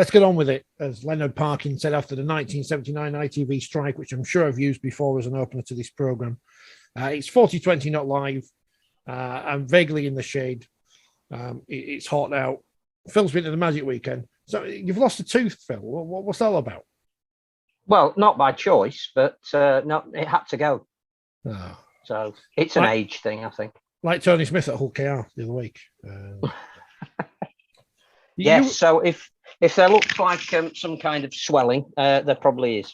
let's get on with it. As Leonard Parkin said after the 1979 ITV strike, which I'm sure I've used before as an opener to this program, it's 4020, not live. I'm vaguely in the shade. It's hot out. Phil's been to the Magic Weekend. So you've lost a tooth, Phil. What's that all about? Well, not by choice, but no, it had to go. Oh. So it's an age thing, I think. Like Tony Smith at Hull KR the other week. Yes, so if there looks like some kind of swelling, there probably is.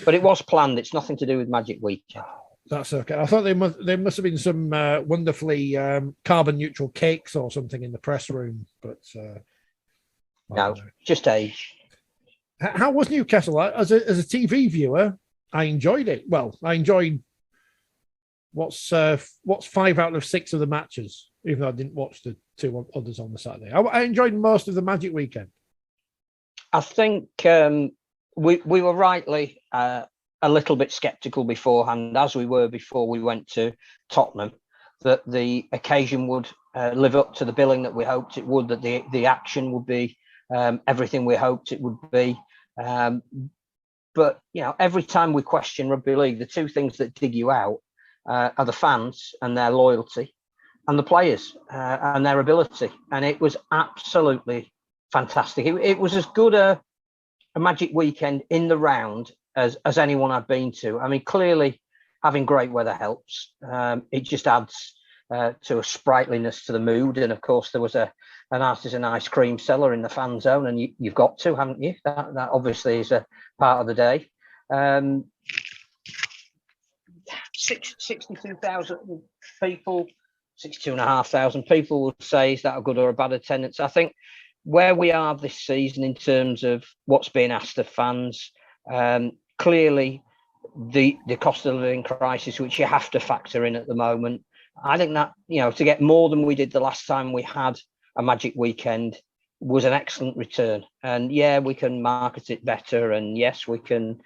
But it was planned. It's nothing to do with Magic Weekend. That's okay. I thought there must have been some wonderfully carbon neutral cakes or something in the press room, but no, just age. How was Newcastle? As a TV viewer, I enjoyed it. Well, I enjoyed what's 5 out of 6 of the matches, even though I didn't watch the 2 others on the Saturday. I enjoyed most of the Magic Weekend. I think we were rightly a little bit sceptical beforehand, as we were before we went to Tottenham, that the occasion would live up to the billing that we hoped it would, that the action would be everything we hoped it would be. But, every time we question rugby league, the 2 things that dig you out are the fans and their loyalty, and the players and their ability. And it was absolutely fantastic. It was as good a Magic Weekend in the round as anyone I've been to. I mean, clearly having great weather helps. It just adds to a sprightliness to the mood. And of course, there was an artisan ice cream seller in the fan zone, and you've got to, haven't you? That obviously is a part of the day. 62,000 people, 62,500 people would say, is that a good or a bad attendance? I think where we are this season in terms of what's being asked of fans, clearly the cost of living crisis, which you have to factor in at the moment. I think that, to get more than we did the last time we had a Magic Weekend was an excellent return. And yeah, we can market it better. And yes, we can,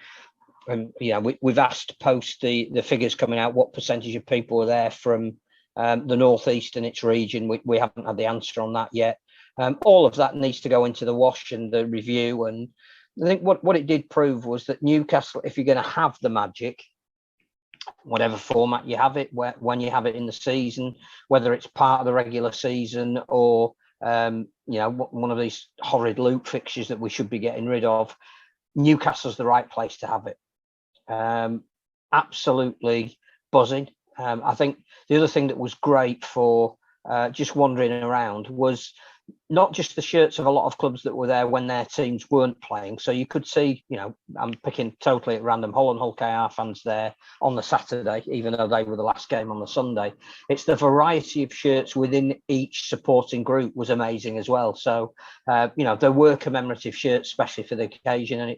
we've asked post the figures coming out, what percentage of people are there from the Northeast and its region. We haven't had the answer on that yet. All of that needs to go into the wash and the review. And I think what it did prove was that Newcastle, if you're going to have the Magic, whatever format you have it, when you have it in the season, whether it's part of the regular season or one of these horrid loop fixtures that we should be getting rid of, Newcastle's the right place to have it. Absolutely buzzing. I think the other thing that was great for just wandering around was not just the shirts of a lot of clubs that were there when their teams weren't playing. So you could see, I'm picking totally at random, Hull and Hull KR fans there on the Saturday, even though they were the last game on the Sunday. It's the variety of shirts within each supporting group was amazing as well. So, there were commemorative shirts, especially for the occasion. And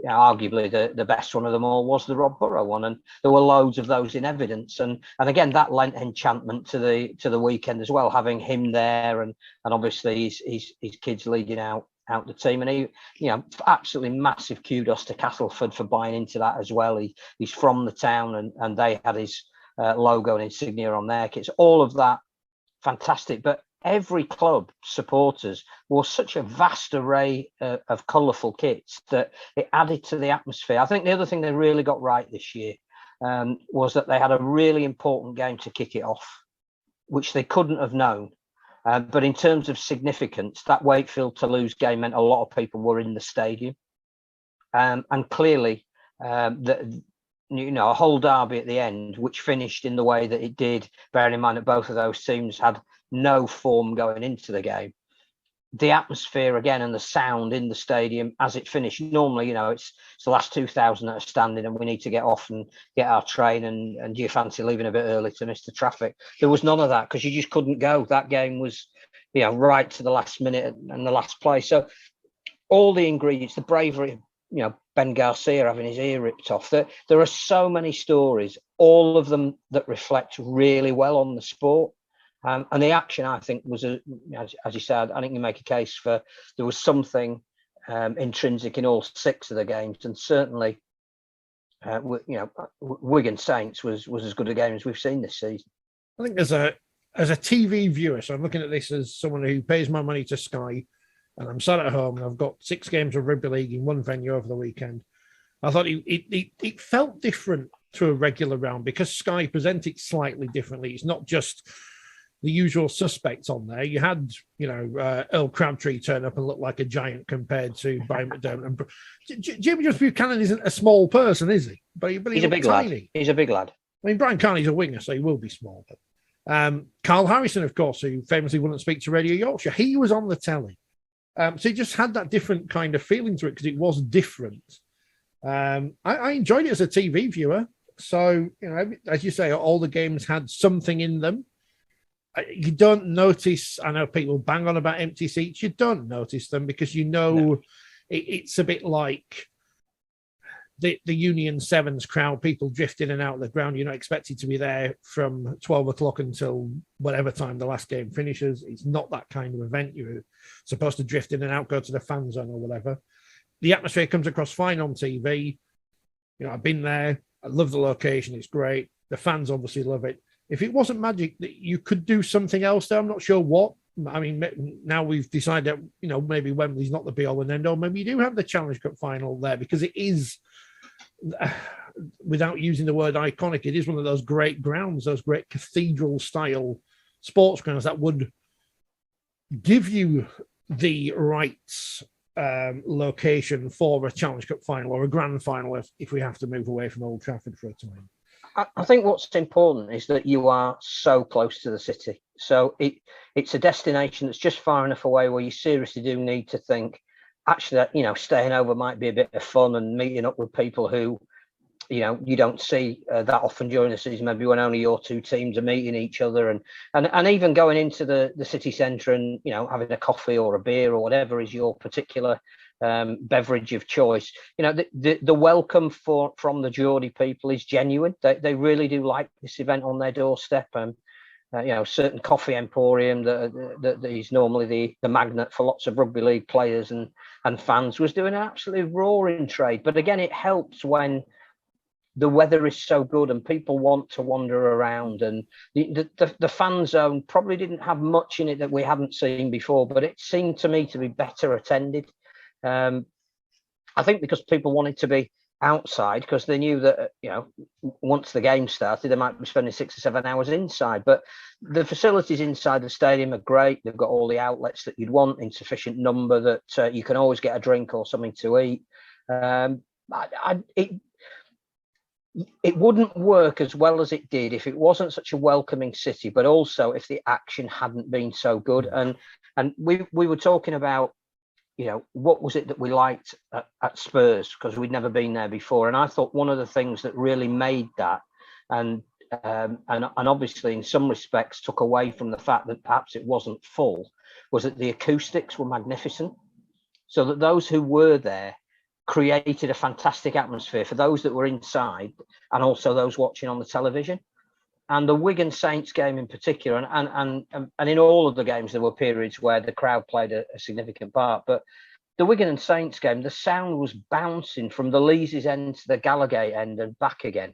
arguably the best one of them all was the Rob Burrow one. And there were loads of those in evidence. And again, that lent enchantment to the weekend as well, having him there and obviously his kids leading out the team. And he, absolutely massive kudos to Castleford for buying into that as well. He's from the town and they had his logo and insignia on their kits. All of that, fantastic. But every club supporters wore such a vast array of colourful kits that it added to the atmosphere. I think the other thing they really got right this year was that they had a really important game to kick it off, which they couldn't have known. But in terms of significance, that Wakefield-Toulouse game meant a lot of people were in the stadium. And clearly, a whole derby at the end, which finished in the way that it did, bearing in mind that both of those teams had no form going into the game. The atmosphere again and the sound in the stadium as it finished. Normally, it's the last 2,000 that are standing and we need to get off and get our train and do you fancy leaving a bit early to miss the traffic? There was none of that because you just couldn't go. That game was, right to the last minute and the last play. So all the ingredients, the bravery, Ben Garcia having his ear ripped off. There are so many stories, all of them that reflect really well on the sport. And the action, I think, was, as you said, I think you make a case for there was something intrinsic in all 6 of the games. And certainly, Wigan Saints was as good a game as we've seen this season. I think as a TV viewer, so I'm looking at this as someone who pays my money to Sky, and I'm sat at home and I've got 6 games of rugby league in one venue over the weekend, I thought it felt different to a regular round because Sky present it slightly differently. It's not just the usual suspects on there. You had, Earl Crabtree turn up and look like a giant compared to Brian McDermott. And Jimmy Just Buchanan isn't a small person, is he? But he's a big tiny lad. He's a big lad. I mean, Brian Carney's a winger, so he will be small. But Carl Harrison, of course, who famously wouldn't speak to Radio Yorkshire, he was on the telly. So he just had that different kind of feeling to it because it was different. I enjoyed it as a TV viewer. So, as you say, all the games had something in them. You don't notice, I know people bang on about empty seats. You don't notice them because it's a bit like the Union Sevens crowd, people drift in and out of the ground. You're not expected to be there from 12 o'clock until whatever time the last game finishes. It's not that kind of event. You're supposed to drift in and out, go to the fan zone or whatever. The atmosphere comes across fine on TV. I've been there. I love the location. It's great. The fans obviously love it. If it wasn't magic, that you could do something else there. I'm not sure what. I mean, now we've decided that, maybe Wembley's not the be-all and end-all. Maybe you do have the Challenge Cup final there because it is, without using the word iconic, it is one of those great grounds, those great cathedral-style sports grounds that would give you the right location for a Challenge Cup final or a grand final if we have to move away from Old Trafford for a time. I think what's important is that you are so close to the city. So it's a destination that's just far enough away where you seriously do need to think, actually, staying over might be a bit of fun and meeting up with people who, you don't see that often during the season, maybe when only your 2 teams are meeting each other and even going into the city centre and, having a coffee or a beer or whatever is your particular beverage of choice. The welcome from the Geordie people is genuine. They really do like this event on their doorstep. Certain coffee emporium that is normally the magnet for lots of rugby league players and fans was doing an absolutely roaring trade. But again, it helps when the weather is so good and people want to wander around, and the fan zone probably didn't have much in it that we hadn't seen before, but it seemed to me to be better attended. I think because people wanted to be outside because they knew that, once the game started, they might be spending 6 or 7 hours inside. But the facilities inside the stadium are great. They've got all the outlets that you'd want in sufficient number that you can always get a drink or something to eat. It wouldn't work as well as it did if it wasn't such a welcoming city, but also if the action hadn't been so good. And we were talking about, what was it that we liked at Spurs, because we'd never been there before. And I thought one of the things that really made that, and obviously in some respects took away from the fact that perhaps it wasn't full, was that the acoustics were magnificent. So that those who were there created a fantastic atmosphere for those that were inside and also those watching on the television. And the Wigan Saints game in particular, and in all of the games, there were periods where the crowd played a significant part. But the Wigan and Saints game, the sound was bouncing from the Leeds end to the Gallagher end and back again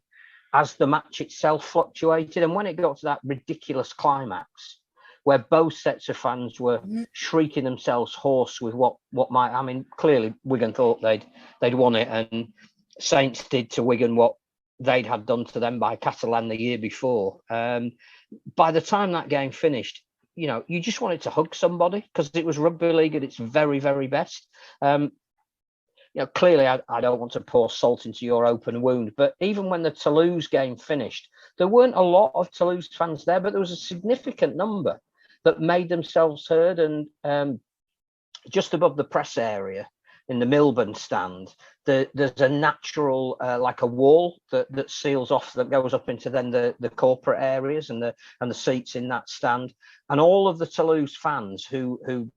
as the match itself fluctuated. And when it got to that ridiculous climax, where both sets of fans were shrieking themselves hoarse with what might, I mean, clearly Wigan thought they'd won it, and Saints did to Wigan what they'd had done to them by Catalan the year before. By the time that game finished, you just wanted to hug somebody because it was rugby league at its very, very best. Clearly I don't want to pour salt into your open wound, but even when the Toulouse game finished, there weren't a lot of Toulouse fans there, but there was a significant number that made themselves heard. And just above the press area, in the Milburn stand, there's a natural like a wall that seals off, that goes up into then the corporate areas and the seats in that stand. And all of the Toulouse fans who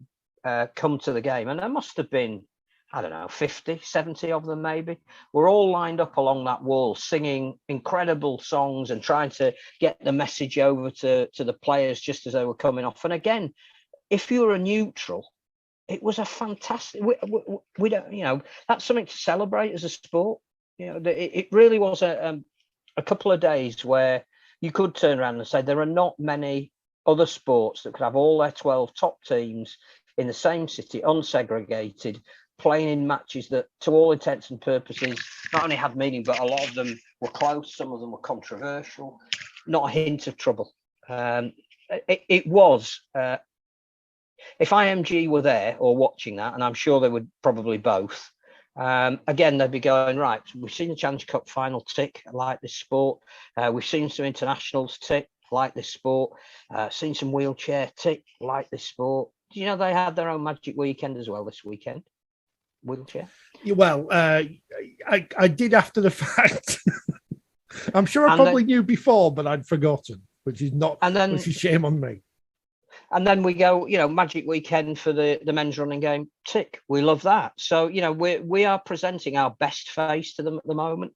come to the game, and there must have been, I don't know, 50, 70 of them maybe, were all lined up along that wall singing incredible songs and trying to get the message over to the players just as they were coming off. And again, if you're a neutral, it was a fantastic, we don't, that's something to celebrate as a sport. It really was a couple of days where you could turn around and say there are not many other sports that could have all their 12 top teams in the same city, unsegregated, playing in matches that, to all intents and purposes, not only had meaning, but a lot of them were close, some of them were controversial, not a hint of trouble. It was, if IMG were there or watching that, and I'm sure they would probably both, again, they'd be going, right, we've seen the Challenge Cup final tick, I like this sport. We've seen some internationals tick, like this sport. Seen some wheelchair tick, like this sport. Do you know they had their own Magic Weekend as well this weekend? Wheelchair? Well, I did after the fact. I'm sure I probably knew before, but I'd forgotten, which is shame on me. And then we go, Magic Weekend for the men's running game, tick. We love that. So, we are presenting our best face to them at the moment.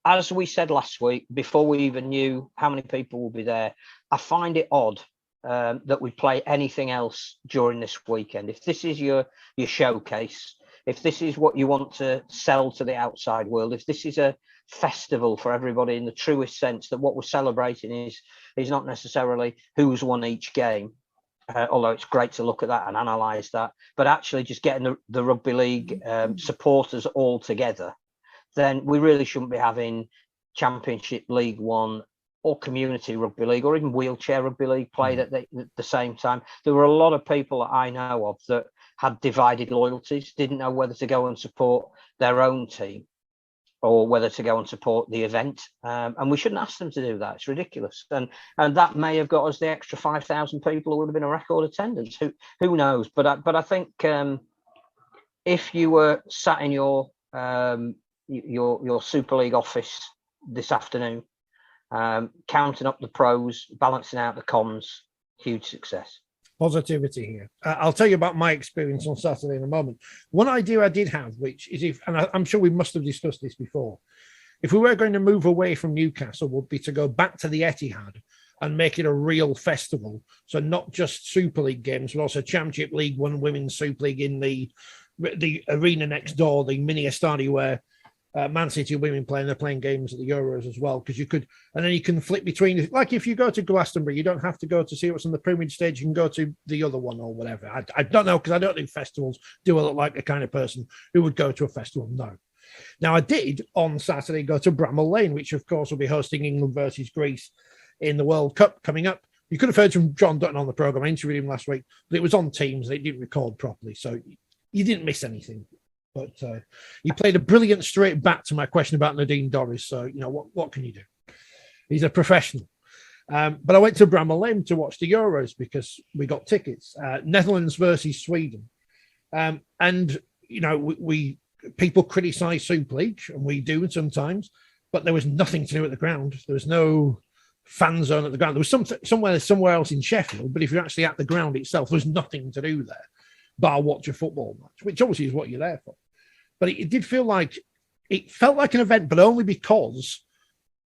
As we said last week, before we even knew how many people will be there, I find it odd that we play anything else during this weekend. If this is your showcase, if this is what you want to sell to the outside world, if this is a festival for everybody in the truest sense, that what we're celebrating is not necessarily who's won each game, although it's great to look at that and analyse that, but actually just getting the rugby league supporters all together, then we really shouldn't be having Championship, League One, or Community Rugby League, or even Wheelchair Rugby League played at the same time. There were a lot of people that I know of that had divided loyalties, didn't know whether to go and support their own team or whether to go and support the event. And we shouldn't ask them to do that. It's ridiculous. And that may have got us the extra 5,000 people who would have been a record attendance. Who knows? But I think if you were sat in your Super League office this afternoon, counting up the pros, balancing out the cons, huge success. Positivity here. I'll tell you about my experience on Saturday in a moment. One idea I did have, which is I'm sure we must have discussed this before, if we were going to move away from Newcastle, would be to go back to the Etihad and make it a real festival. So not just Super League games, but also Championship, League One, Women's Super League in the arena next door, the mini Estadi, where Man City women they're playing games at the Euros as well, because you could, and then you can flip between, like if you go to Glastonbury, you don't have to go to see what's on the pyramid stage, you can go to the other one or whatever. I don't know, because I don't think festivals. Do I look like the kind of person who would go to a festival? No. Now, I did on Saturday go to Bramall Lane, which of course will be hosting England versus Greece in the World Cup coming up. You could have heard from John Dutton on the programme. I interviewed him last week, but it was on Teams and it didn't record properly, so you didn't miss anything. But he played a brilliant straight back to my question about Nadine Dorries. So, what can you do? He's a professional. But I went to Bramall Lane to watch the Euros because we got tickets. Netherlands versus Sweden. And, we people criticise Super League, and we do sometimes, but there was nothing to do at the ground. There was no fan zone at the ground. There was somewhere else in Sheffield, but if you're actually at the ground itself, there's nothing to do there bar watch a football match, which obviously is what you're there for. But it did feel like, it felt like an event, but only because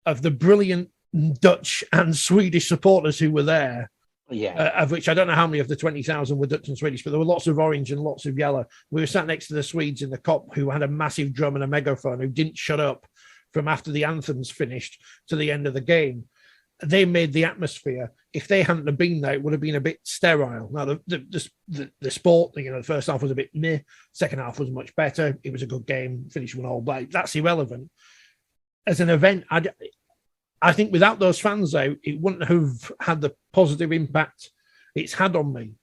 of the brilliant Dutch and Swedish supporters who were there. Yeah. Of which I don't know how many of the 20,000 were Dutch and Swedish, but there were lots of orange and lots of yellow. We were sat next to the Swedes in the Kop, who had a massive drum and a megaphone, who didn't shut up from after the anthems finished to the end of the game. They made the atmosphere. If they hadn't have been there, it would have been a bit sterile. Now, the sport, the first half was a bit meh. Second half was much better. It was a good game. Finished 1-1, but that's irrelevant. As an event, I think without those fans out, it wouldn't have had the positive impact it's had on me.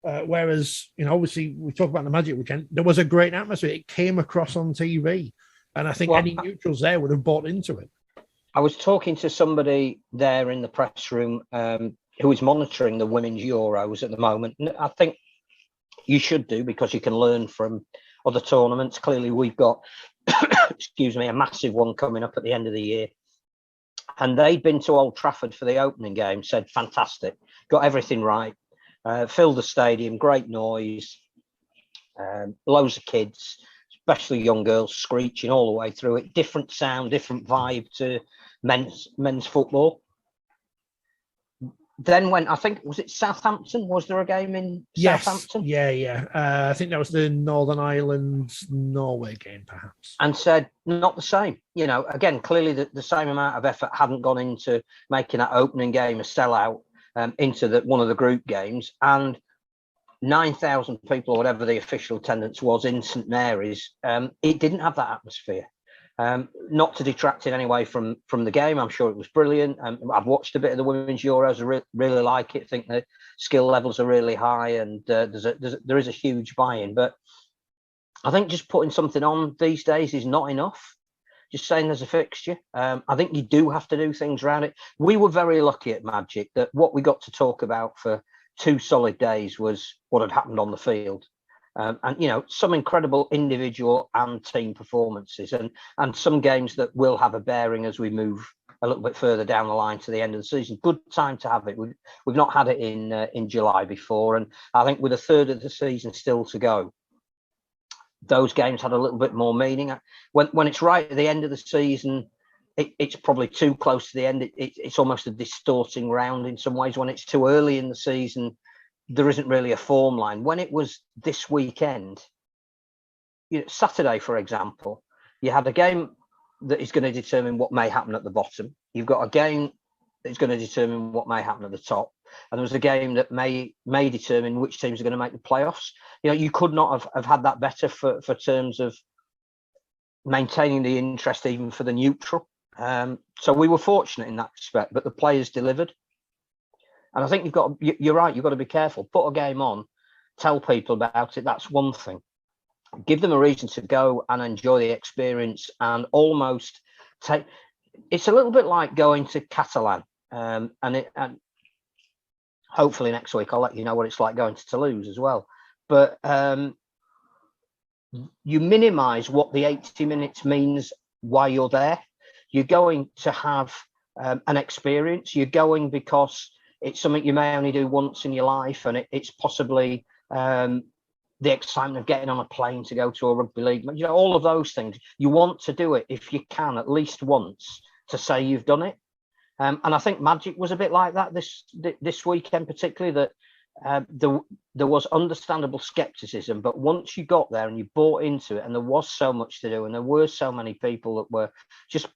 Whereas, obviously, we talk about the Magic Weekend. There was a great atmosphere. It came across on TV. And I think any neutrals there would have bought into it. I was talking to somebody there in the press room who is monitoring the Women's Euros at the moment. And I think you should do, because you can learn from other tournaments. Clearly, we've got, a massive one coming up at the end of the year. And they'd been to Old Trafford for the opening game, said, fantastic, got everything right, filled the stadium, great noise, loads of kids, especially young girls, screeching all the way through it. Different sound, different vibe to men's football. Then when, I think, was it Southampton? Was there a game in Southampton? Yeah. I think that was the Northern Ireland Norway game, perhaps. And said, not the same. Again, clearly the same amount of effort hadn't gone into making that opening game a sellout into one of the group games. And 9,000 people or whatever the official attendance was in St Mary's, it didn't have that atmosphere. Not to detract in any way from the game. I'm sure it was brilliant. I've watched a bit of the Women's Euros. I really like it. I think the skill levels are really high, and there is a huge buy-in. But I think just putting something on these days is not enough. Just saying there's a fixture. I think you do have to do things around it. We were very lucky at Magic that what we got to talk about for 2 solid days was what had happened on the field. And, you know, some incredible individual and team performances, and some games that will have a bearing as we move a little bit further down the line to the end of the season. Good time to have it. We've not had it in July before. And I think with a third of the season still to go, those games had a little bit more meaning. When it's right at the end of the season, it's probably too close to the end. It's almost a distorting round in some ways. When it's too early in the season, there isn't really a form line. When it was this weekend, you know, Saturday, for example, you had a game that is going to determine what may happen at the bottom. You've got a game that's going to determine what may happen at the top. And there was a game that may determine which teams are going to make the playoffs. You know, you could not have had that better for terms of maintaining the interest even for the neutral. So we were fortunate in that respect, but the players delivered. And I think you're right, you've got to be careful. Put a game on, tell people about it. That's one thing. Give them a reason to go and enjoy the experience, and almost take. It's a little bit like going to Catalan, and hopefully next week I'll let you know what it's like going to Toulouse as well. But you minimise what the 80 minutes means while you're there. You're going to have an experience. You're going because it's something you may only do once in your life, and it's possibly the excitement of getting on a plane to go to a rugby league. You know, all of those things. You want to do it if you can at least once to say you've done it. And I think Magic was a bit like that this weekend, particularly that there was understandable scepticism, but once you got there and you bought into it, and there was so much to do, and there were so many people that were just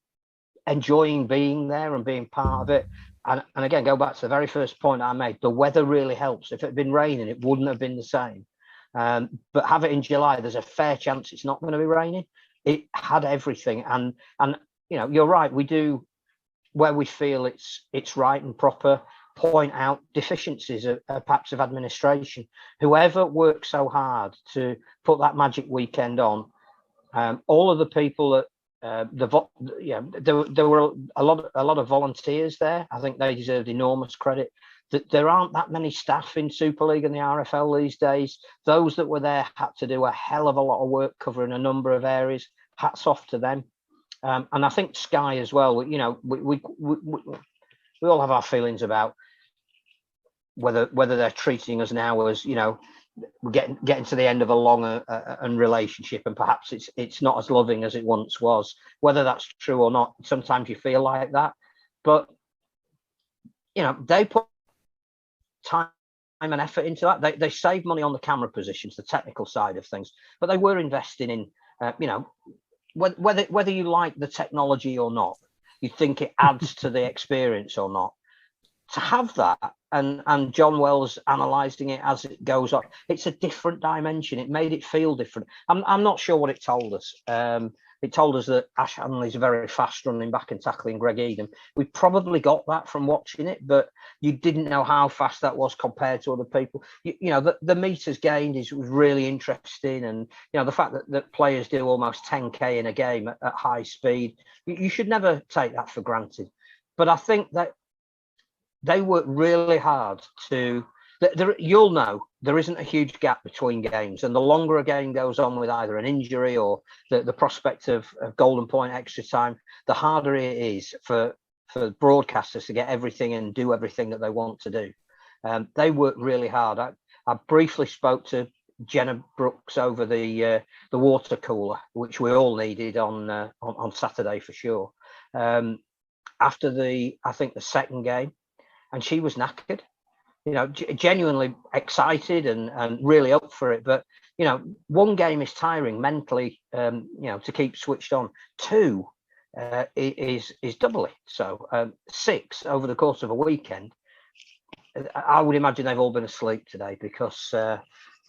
enjoying being there and being part of it. And again, go back to the very first point I made, the weather really helps. If it had been raining, it wouldn't have been the same. But have it in July, there's a fair chance it's not going to be raining. It had everything. And you know, you're right, we do, where we feel it's right and proper, point out deficiencies perhaps of administration. Whoever worked so hard to put that Magic weekend on, all of the people that there were a lot of volunteers there. I think they deserved enormous credit. That there aren't that many staff in Super League and the RFL these days. Those that were there had to do a hell of a lot of work covering a number of areas. Hats off to them. And I think Sky as well. You know, we all have our feelings about whether they're treating us now as, you know, we're getting to the end of a long and relationship, and perhaps it's not as loving as it once was. Whether that's true or not, sometimes you feel like that. But you know, they put time and effort into that. They saved money on the camera positions, the technical side of things, but they were investing in, you know, whether you like the technology or not, you think it adds to the experience or not. To have that, and John Wells analysing it as it goes on, it's a different dimension. It made it feel different. I'm not sure what it told us. It told us that Ash Hanley's very fast running back and tackling Greg Eden. We probably got that from watching it, but you didn't know how fast that was compared to other people. You know, the meters gained was really interesting, and you know, the fact that players do almost 10k in a game at high speed, you should never take that for granted. But I think that they work really hard to. You'll know there isn't a huge gap between games, and the longer a game goes on with either an injury or the prospect of golden point extra time, the harder it is for broadcasters to get everything and do everything that they want to do. They work really hard. I briefly spoke to Jenna Brooks over the water cooler, which we all needed on Saturday for sure. After the second game, and she was knackered. You know, genuinely excited and really up for it. But, you know, one game is tiring mentally, you know, to keep switched on. Two is doubly so. 6 over the course of a weekend. I would imagine they've all been asleep today because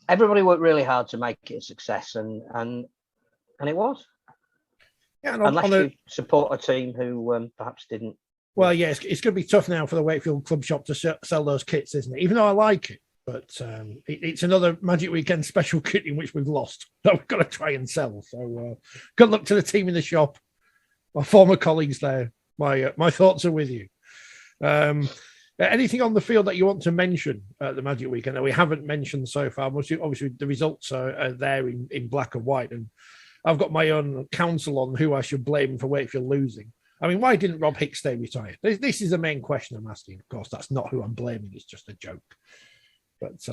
everybody worked really hard to make it a success, and it was. Yeah, unless you support a team who perhaps didn't. Well, yeah, it's going to be tough now for the Wakefield Club Shop to sell those kits, isn't it? Even though I like it, but it's another Magic Weekend special kit in which we've lost that we've got to try and sell. So good luck to the team in the shop, my former colleagues there. My thoughts are with you. Anything on the field that you want to mention at the Magic Weekend that we haven't mentioned so far? Obviously the results are there in black and white, and I've got my own counsel on who I should blame for Wakefield losing. I mean, why didn't Rob Hicks stay retired? This is the main question I'm asking. Of course, that's not who I'm blaming. It's just a joke. But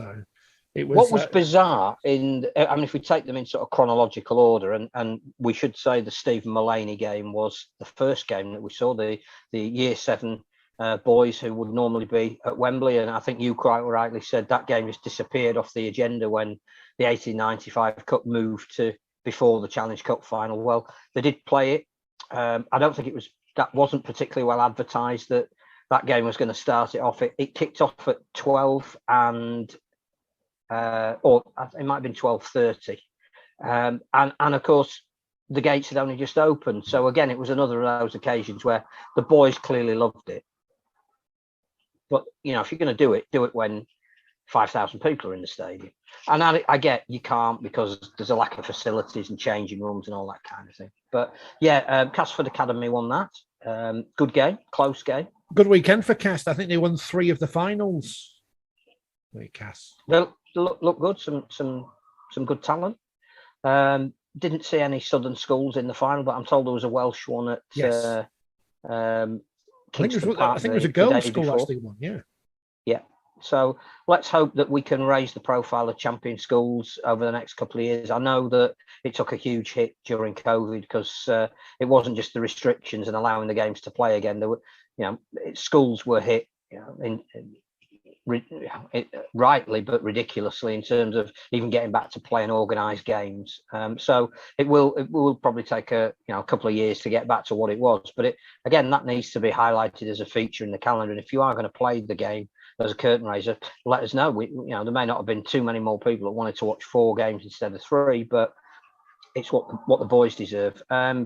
it was. What was bizarre if we take them in sort of chronological order, and we should say the Stephen Mullaney game was the first game that we saw, the Year 7 boys who would normally be at Wembley. And I think you quite rightly said that game just disappeared off the agenda when the 1895 Cup moved to before the Challenge Cup final. Well, they did play it. I don't think that wasn't particularly well advertised that game was going to start it off. It kicked off at 12 and or it might have been 12:30, and of course the gates had only just opened. So again, it was another of those occasions where the boys clearly loved it. But if you're going to do it when 5,000 people are in the stadium. And I get you can't because there's a lack of facilities and changing rooms and all that kind of thing. But yeah, Castleford Academy won that. Good game, close game. Good weekend for Cast. I think they won 3 of the finals. Cast. Well, look good. Some good talent. Didn't see any Southern schools in the final, but I'm told there was a Welsh one at. Yes. Kingston Park. I think it was a girls' school actually won. Yeah. Yeah. So let's hope that we can raise the profile of champion schools over the next couple of years. I know that it took a huge hit during COVID because it wasn't just the restrictions and allowing the games to play again. There were, schools were hit, rightly but ridiculously in terms of even getting back to playing organised games. So it will probably take a couple of years to get back to what it was. But that needs to be highlighted as a feature in the calendar. And if you are going to play the game as a curtain raiser, let us know. There may not have been too many more people that wanted to watch 4 games instead of 3, but it's what the boys deserve. I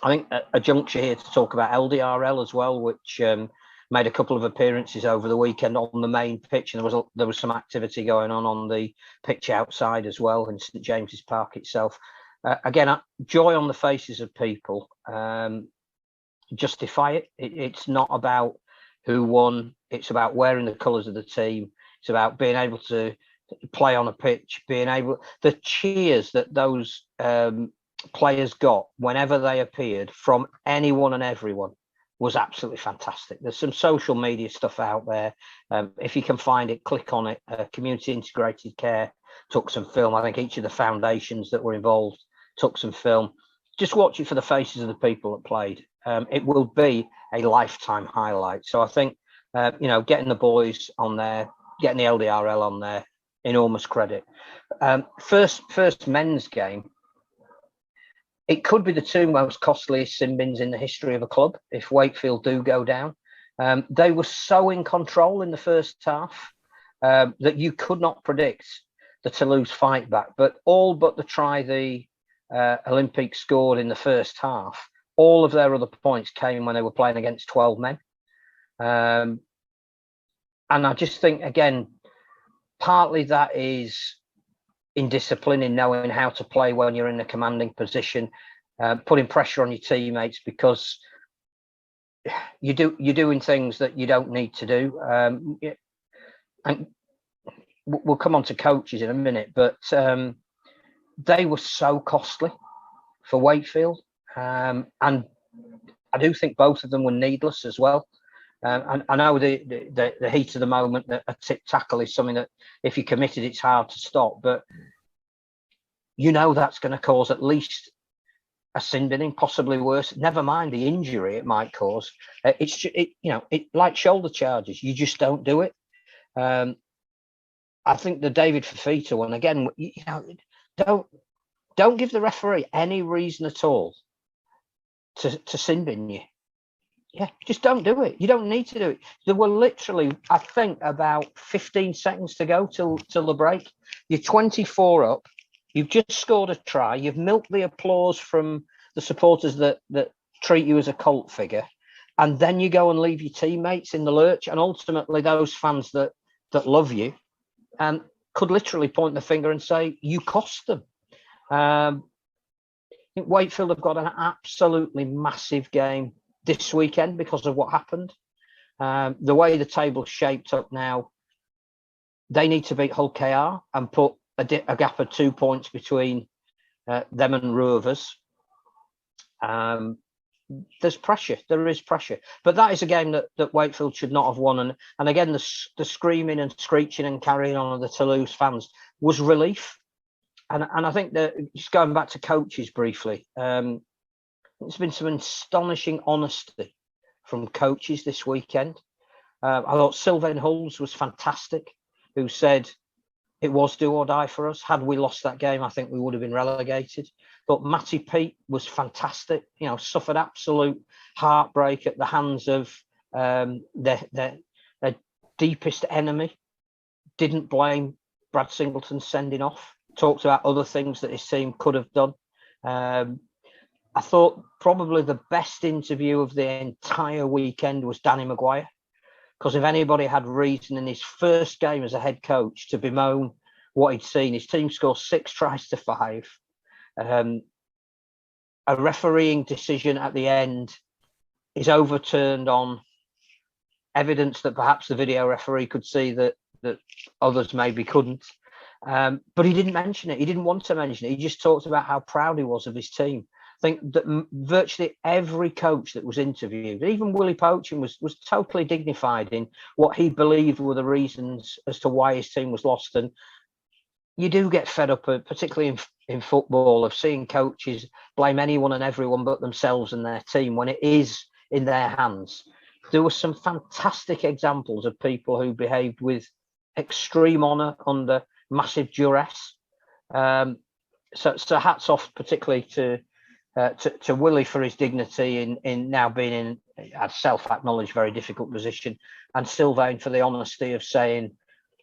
think a juncture here to talk about LDRL as well, which made a couple of appearances over the weekend on the main pitch, and there was some activity going on the pitch outside as well in St James's Park itself. Joy on the faces of people. Justify it. It's not about who won. It's about wearing the colours of the team. It's about being able to play on a pitch, the cheers that those players got whenever they appeared from anyone and everyone was absolutely fantastic. There's some social media stuff out there. If you can find it, click on it. Community Integrated Care took some film. I think each of the foundations that were involved took some film. Just watch it for the faces of the people that played. It will be a lifetime highlight. So I think, getting the boys on there, getting the LDRL on there, enormous credit. First men's game. It could be the 2 most costliest sin bins in the history of a club if Wakefield do go down. They were so in control in the first half that you could not predict the Toulouse fight back. But all but the try the Olympics scored in the first half, all of their other points came when they were playing against 12 men. And I just think, again, partly that is indiscipline in knowing how to play when you're in a commanding position, putting pressure on your teammates because you're doing things that you don't need to do. And we'll come on to coaches in a minute, but they were so costly for Wakefield. And I do think both of them were needless as well. And I know the heat of the moment, that a tip tackle is something that if you're committed, it's hard to stop. But that's going to cause at least a sin binning, possibly worse. Never mind the injury it might cause. It's like shoulder charges. You just don't do it. I think the David Fafita one again. Don't give the referee any reason at all to sin bin you. Yeah, just don't do it. You don't need to do it. There were literally, I think, about 15 seconds to go till the break. You're 24 up. You've just scored a try. You've milked the applause from the supporters that treat you as a cult figure. And then you go and leave your teammates in the lurch. And ultimately, those fans that love you could literally point the finger and say, you cost them. I think Wakefield have got an absolutely massive game this weekend because of what happened. The way the table's shaped up now, they need to beat Hull KR and put a gap of 2 points between them and Rovers. There's pressure. There is pressure. But that is a game that Wakefield should not have won. And again, the screaming and screeching and carrying on of the Toulouse fans was relief. And I think that, just going back to coaches briefly, there's been some astonishing honesty from coaches this weekend. I thought Sylvain Hulls was fantastic, who said it was do or die for us. Had we lost that game, I think we would have been relegated. But Matty Peet was fantastic. You know, suffered absolute heartbreak at the hands of their deepest enemy. Didn't blame Brad Singleton sending off. Talked about other things that his team could have done. I thought probably the best interview of the entire weekend was Danny Maguire, because if anybody had reason in his first game as a head coach to bemoan what he'd seen, his team scored 6 tries to 5. A refereeing decision at the end is overturned on evidence that perhaps the video referee could see that others maybe couldn't. But he didn't mention it. He didn't want to mention it. He just talked about how proud he was of his team. I think that virtually every coach that was interviewed, even Willie Poaching, was totally dignified in what he believed were the reasons as to why his team was lost. And you do get fed up, particularly in football, of seeing coaches blame anyone and everyone but themselves and their team when it is in their hands. There were some fantastic examples of people who behaved with extreme honour under massive duress. So hats off particularly to Willie for his dignity in now being in a self-acknowledged very difficult position, and Sylvain for the honesty of saying,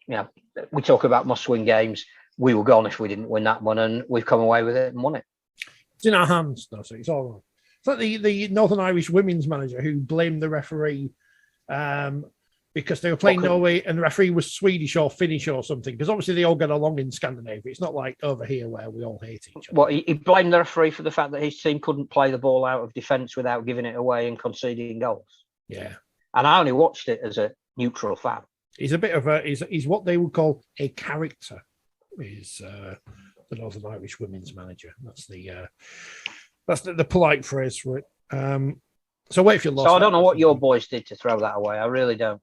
you know, we talk about must-win games. We were gone if we didn't win that one, and we've come away with it and won it. It's in our hands, though, so it's all right. It's like the Northern Irish women's manager who blamed the referee because they were playing Norway and the referee was Swedish or Finnish or something, because obviously they all get along in Scandinavia. It's not like over here where we all hate each other. Well, he blamed the referee for the fact that his team couldn't play the ball out of defence without giving it away and conceding goals. Yeah. And I only watched it as a neutral fan. He's a bit of he's what they would call a character, is the Northern Irish women's manager. That's the polite phrase for it. So wait if you lost. So I don't know what your boys did to throw that away. I really don't.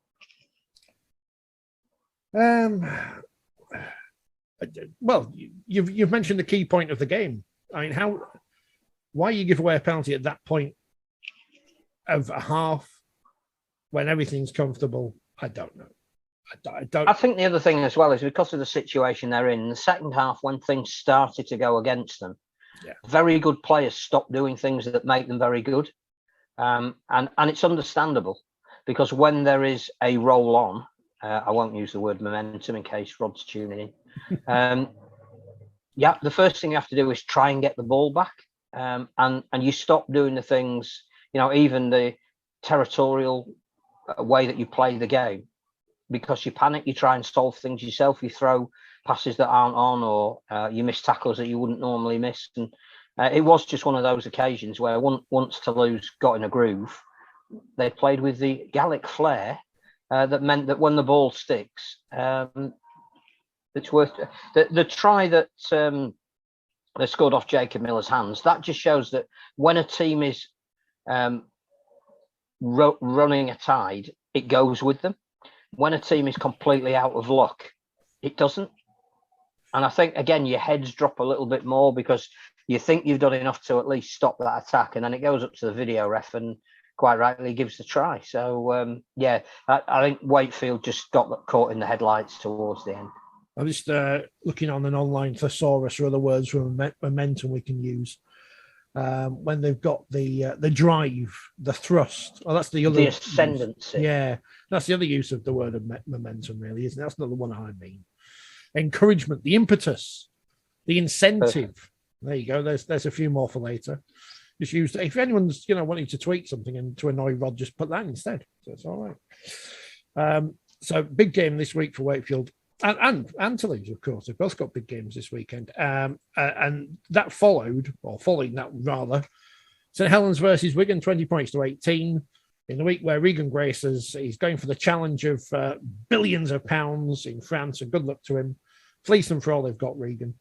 Well, you've mentioned the key point of the game. I mean, why you give away a penalty at that point of a half when everything's comfortable? I don't know. I think the other thing as well is because of the situation they're in the second half, when things started to go against them, very good players stop doing things that make them very good. And it's understandable, because when there is a roll on, I won't use the word momentum in case Rod's tuning in. The first thing you have to do is try and get the ball back. And you stop doing the things, even the territorial way that you play the game, because you panic, you try and solve things yourself. You throw passes that aren't on, or you miss tackles that you wouldn't normally miss. And it was just one of those occasions where once Toulouse got in a groove, they played with the Gallic flair that meant that when the ball sticks, it's worth the try that they scored off Jacob Miller's hands. That just shows that when a team is running a tide, it goes with them. When a team is completely out of luck, it doesn't. And I think, again, your heads drop a little bit more because you think you've done enough to at least stop that attack. And then it goes up to the video ref and quite rightly gives the try. So, I think Wakefield just got caught in the headlights towards the end. I'm just looking on an online thesaurus or other words for momentum we can use. when they've got the drive, the thrust. Oh, that's the other the ascendancy. Yeah, that's the other use of the word of momentum, really, isn't it? That's not the one I mean. Encouragement, the impetus, the incentive. Perfect. There you go. There's a few more for later. Just use if anyone's wanting to tweet something and to annoy Rod, just put that instead. So it's all right. So big game this week for Wakefield and Toulouse, of course. They've both got big games this weekend. And that following that rather, St Helens versus Wigan, 20 points to 18. In the week where Regan Grace he's going for the challenge of billions of pounds in France, and good luck to him. Fleece them for all they've got, Regan.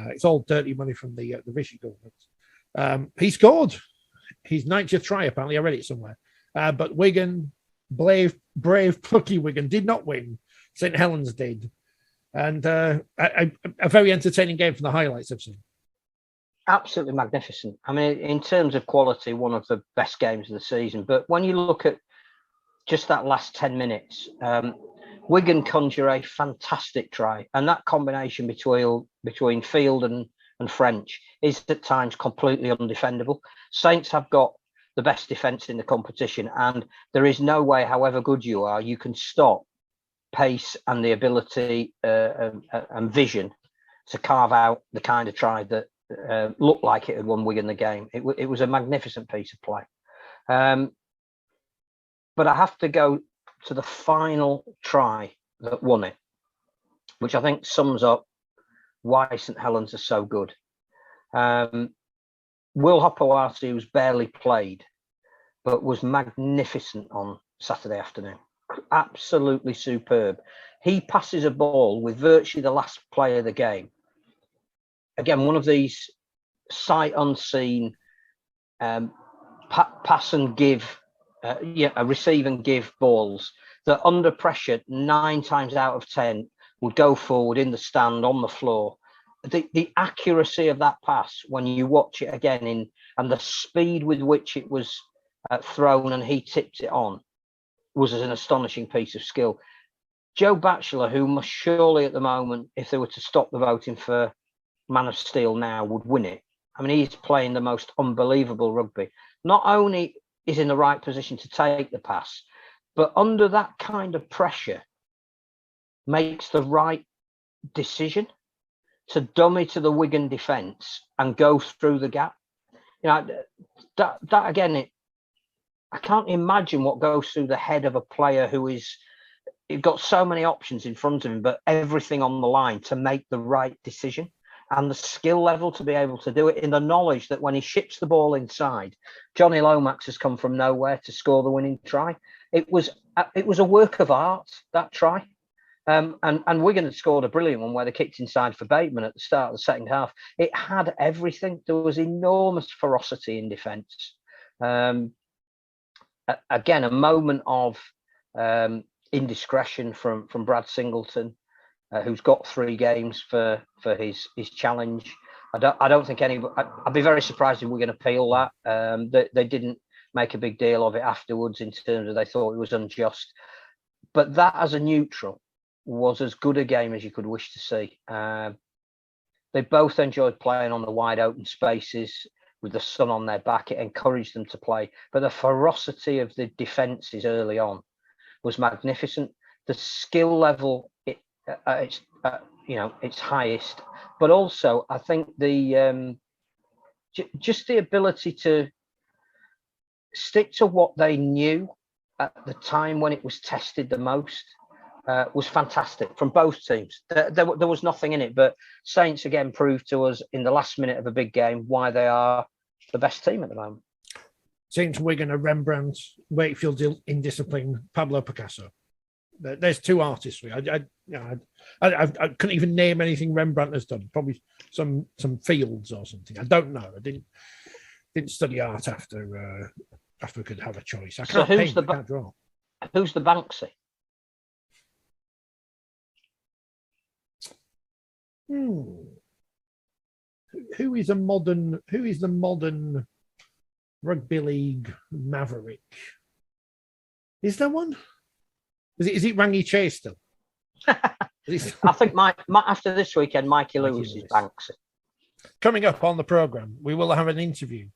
It's all dirty money from the Vichy government. He scored his 90th try, apparently. I read it somewhere. But Wigan, brave, plucky Wigan, did not win. St Helens did. And a very entertaining game from the highlights I've seen. Absolutely magnificent. I mean, in terms of quality, one of the best games of the season. But when you look at just that last 10 minutes, Wigan conjure a fantastic try. And that combination between Field and French is at times completely undefendable. Saints have got the best defence in the competition, and there is no way, however good you are, you can stop pace and the ability and vision to carve out the kind of try that looked like it had won Wigan the game. It was a magnificent piece of play. But I have to go to the final try that won it, which I think sums up why St Helens are so good. Will Hopewasi, who's barely played, but was magnificent on Saturday afternoon. Absolutely superb. He passes a ball with virtually the last play of the game. Again, one of these sight unseen pass and give, receive and give balls that under pressure 9 times out of 10 would go forward in the stand on the floor. The accuracy of that pass when you watch it again and the speed with which it was thrown and he tipped it on was an astonishing piece of skill. Joe Batchelor, who must surely at the moment, if they were to stop the voting for Man of Steel now, would win it. I mean, he's playing the most unbelievable rugby. Not only is in the right position to take the pass, but under that kind of pressure, makes the right decision to dummy to the Wigan defence and go through the gap. That again, I can't imagine what goes through the head of a player who is got so many options in front of him, but everything on the line to make the right decision, and the skill level to be able to do it, in the knowledge that when he ships the ball inside, Johnny Lomax has come from nowhere to score the winning try. It was a work of art, that try. And Wigan had scored a brilliant one where they kicked inside for Bateman at the start of the second half. It had everything. There was enormous ferocity in defence. Again, a moment of indiscretion from Brad Singleton, who's got 3 games for his challenge. I don't think anybody. I'd be very surprised if we're going to appeal that. They didn't make a big deal of it afterwards in terms of they thought it was unjust. But that as a neutral was as good a game as you could wish to see. They both enjoyed playing on the wide open spaces with the sun on their back. It encouraged them to play. But the ferocity of the defences early on was magnificent. The skill level, it's highest. But also, I think the just the ability to stick to what they knew at the time when it was tested the most was fantastic from both teams. There was nothing in it, but Saints again proved to us in the last minute of a big game why they are the best team at the moment. Saints, Wigan, are Rembrandt, Wakefield, Indiscipline, Pablo Picasso. There's 2 artists. I couldn't even name anything Rembrandt has done. Probably some fields or something. I don't know. I didn't study art after we could have a choice. I can't paint. I can't draw. Who's the Banksy? Who is the modern rugby league maverick? Is there one? Is it Rangi Chase still? I think after this weekend, Mikey Lewis is Banksy. Coming up on the programme, we will have an interview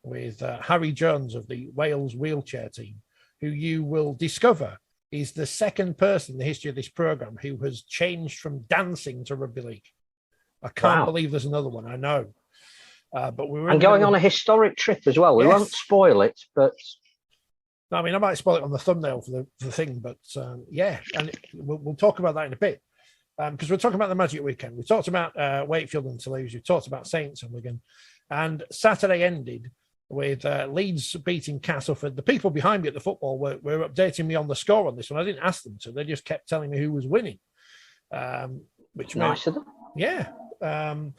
with Harry Jones of the Wales wheelchair team, who you will discover is the second person in the history of this programme who has changed from dancing to rugby league. I can't believe there's another one, I know. But we were going on a historic trip as well. We won't spoil it, but... I mean, I might spoil it on the thumbnail for the thing, but yeah, and we'll talk about that in a bit. Because we're talking about the Magic Weekend. We talked about Wakefield and Toulouse. We talked about Saints and Wigan. And Saturday ended with Leeds beating Castleford. The people behind me at the football were updating me on the score on this one. I didn't ask them to. They just kept telling me who was winning. Which nice of them. Yeah. And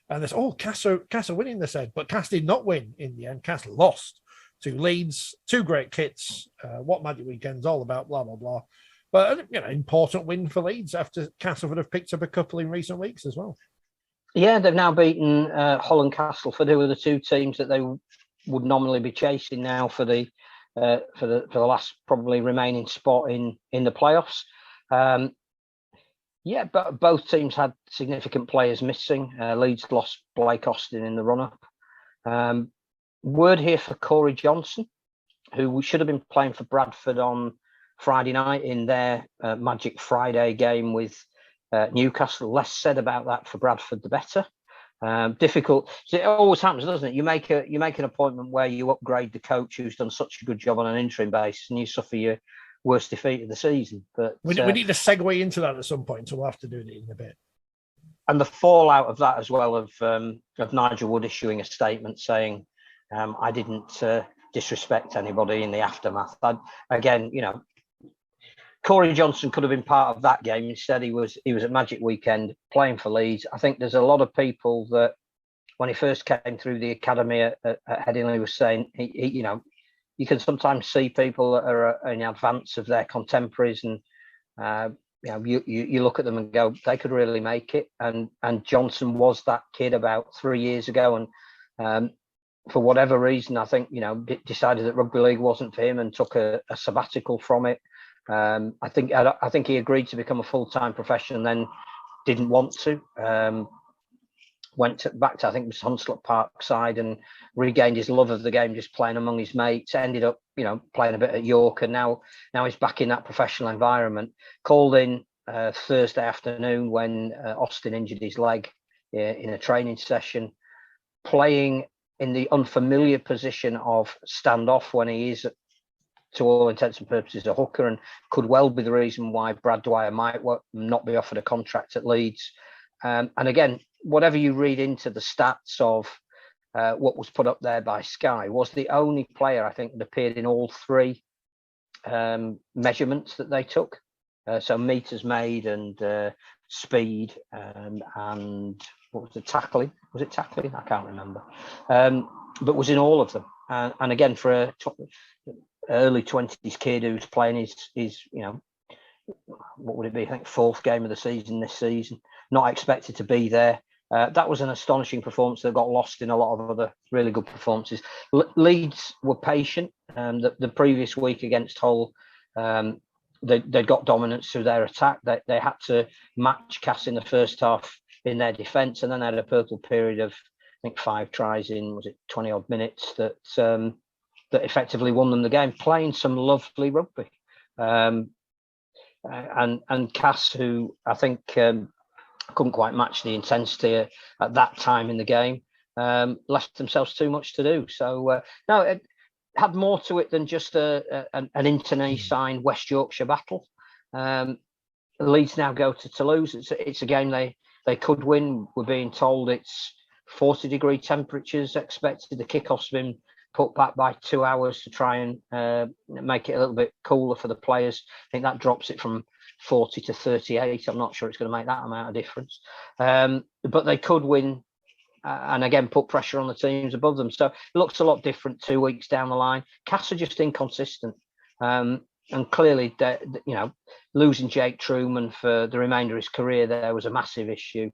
there's, Castle winning, they said. But Cass did not win in the end. Cass lost to Leeds. Two great kits. What Magic Weekend's all about, blah, blah, blah. But, important win for Leeds after Castleford have picked up a couple in recent weeks as well. Yeah, they've now beaten Hull and Castleford, who are the two teams that they would nominally be chasing now for the last probably remaining spot in the playoffs. Yeah, but both teams had significant players missing. Leeds lost Blake Austin in the run-up. Word here for Corey Johnson, who should have been playing for Bradford on Friday night in their Magic Friday game with Newcastle. Less said about that for Bradford, the better. Difficult. So it always happens, doesn't it? You make an appointment where you upgrade the coach who's done such a good job on an interim basis, and you suffer your worst defeat of the season. But we need to segue into that at some point, so we'll have to do it in a bit. And the fallout of that as well, of Nigel Wood issuing a statement saying, "I didn't disrespect anybody in the aftermath." Corey Johnson could have been part of that game. Instead, he was at Magic Weekend playing for Leeds. I think there's a lot of people that when he first came through the academy at Headingley was saying, you can sometimes see people that are in advance of their contemporaries, and you look at them and go, they could really make it. And Johnson was that kid about 3 years ago, and for whatever reason, I think decided that rugby league wasn't for him and took a sabbatical from it. I think he agreed to become a full-time professional and then didn't want to. Went back to, I think it was Hunslet Parkside, and regained his love of the game just playing among his mates. Ended up, playing a bit at York, and now he's back in that professional environment. Called in Thursday afternoon when Austin injured his leg in a training session, playing in the unfamiliar position of standoff when he is, to all intents and purposes, a hooker, and could well be the reason why Brad Dwyer might not be offered a contract at Leeds. And again, whatever you read into the stats of what was put up there by Sky, was the only player, I think, that appeared in all three measurements that they took. So meters made and speed and what was the tackling? Was it tackling? I can't remember. But was in all of them. And again, for a early 20s kid who's playing his what would it be? I think fourth game of the season this season. Not expected to be there. That was an astonishing performance that got lost in a lot of other really good performances. Leeds were patient. The previous week against Hull, they got dominance through their attack. They had to match Cass in the first half in their defence, and then they had a purple period of, I think, 5 tries in, was it 20 odd minutes, that effectively won them the game, playing some lovely rugby. And Cass, who I think couldn't quite match the intensity at that time in the game, left themselves too much to do. So no, it had more to it than just an internecine West Yorkshire battle. Leeds now go to Toulouse. It's a game they could win. We're being told it's 40-degree temperatures expected. The kickoff's been put back by 2 hours to try and make it a little bit cooler for the players. I think that drops it from 40 to 38. I'm not sure it's going to make that amount of difference. But they could win and again put pressure on the teams above them. So it looks a lot different 2 weeks down the line. Cass are just inconsistent. And clearly, losing Jake Truman for the remainder of his career there was a massive issue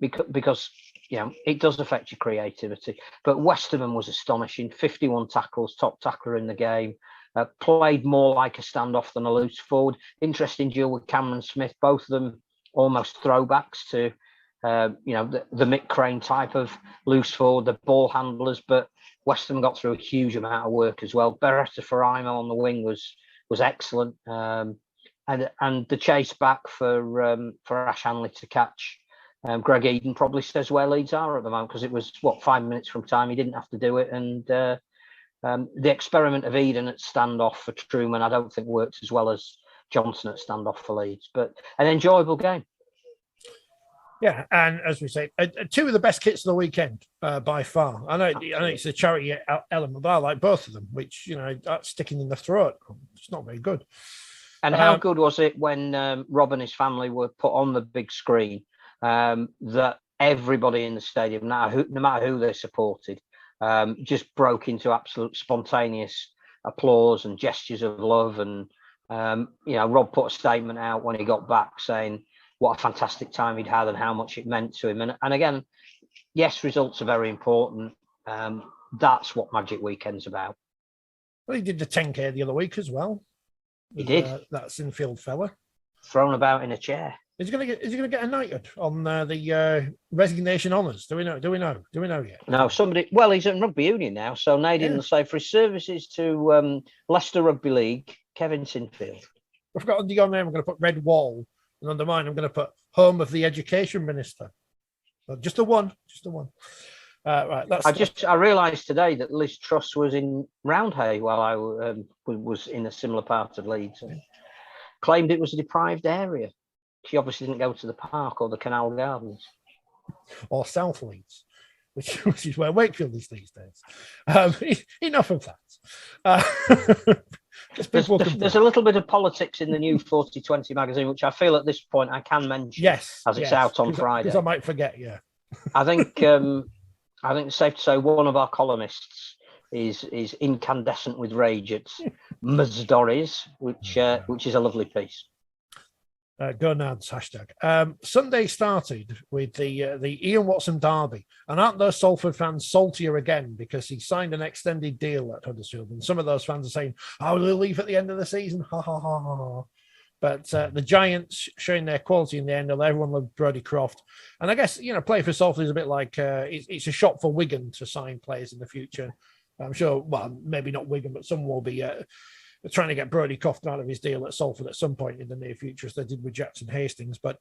because it does affect your creativity. But Westerman was astonishing. 51 tackles, top tackler in the game. Played more like a standoff than a loose forward. Interesting duel with Cameron Smith. Both of them almost throwbacks to the Mick Crane type of loose forward, the ball handlers, but West Ham got through a huge amount of work as well. Beretta Faraimo on the wing was excellent, and the chase back for Ash Hanley to catch. Greg Eden probably says where Leeds are at the moment, because it was 5 minutes from time. He didn't have to do it, and the experiment of Eden at standoff for Truman, I don't think works as well as Johnson at standoff for Leeds, but an enjoyable game. Yeah, and as we say, two of the best kits of the weekend by far. I know it's a charity element, but I like both of them, which, that's sticking in the throat. It's not very good. And how good was it when Rob and his family were put on the big screen, that everybody in the stadium, no matter who they supported, just broke into absolute spontaneous applause and gestures of love. And, Rob put a statement out when he got back saying what a fantastic time he'd had and how much it meant to him. And again, yes, results are very important. That's what Magic Weekend's about. Well, he did the 10K the other week as well. He did. That Sinfield fella. Thrown about in a chair. Is he going to get a knighthood on the resignation honours? Do we know yet? No, he's in rugby union now, so Nadine will say for his services to Leicester Rugby League, Kevin Sinfield. I've got under your name, I'm going to put Red Wall, and under mine, I'm going to put Home of the Education Minister. So just the one. Right. I realised today that Liz Truss was in Roundhay while I was in a similar part of Leeds. And claimed it was a deprived area. She obviously didn't go to the park or the Canal Gardens. Or South Leeds, which is where Wakefield is these days. Enough of that. There's a little bit of politics in the new 4020 magazine, which I feel at this point I can mention. Yes, as it's out on Friday. Because I might forget. Yeah, I think it's safe to say one of our columnists is incandescent with rage at Mzdori's, which is a lovely piece. Go Nads hashtag. Sunday started with the Ian Watson derby, and aren't those Salford fans saltier again because he signed an extended deal at Huddersfield? And some of those fans are saying, "Oh, will he leave at the end of the season?" Ha ha ha ha. But the Giants showing their quality in the end, although everyone loved Brodie Croft. And I guess play for Salford is a bit like it's a shot for Wigan to sign players in the future. I'm sure. Well, maybe not Wigan, but some will be. Trying to get Brodie Croft out of his deal at Salford at some point in the near future, as they did with Jackson Hastings. But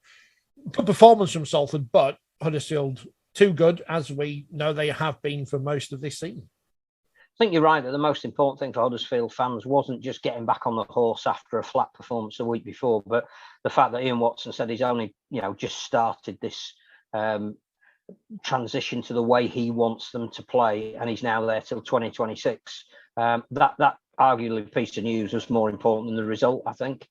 good performance from Salford, but Huddersfield too good, as we know they have been for most of this season. I think you're right that the most important thing for Huddersfield fans wasn't just getting back on the horse after a flat performance a week before, but the fact that Ian Watson said he's only just started this transition to the way he wants them to play, and he's now there till 2026. That arguably piece of news was more important than the result, I think.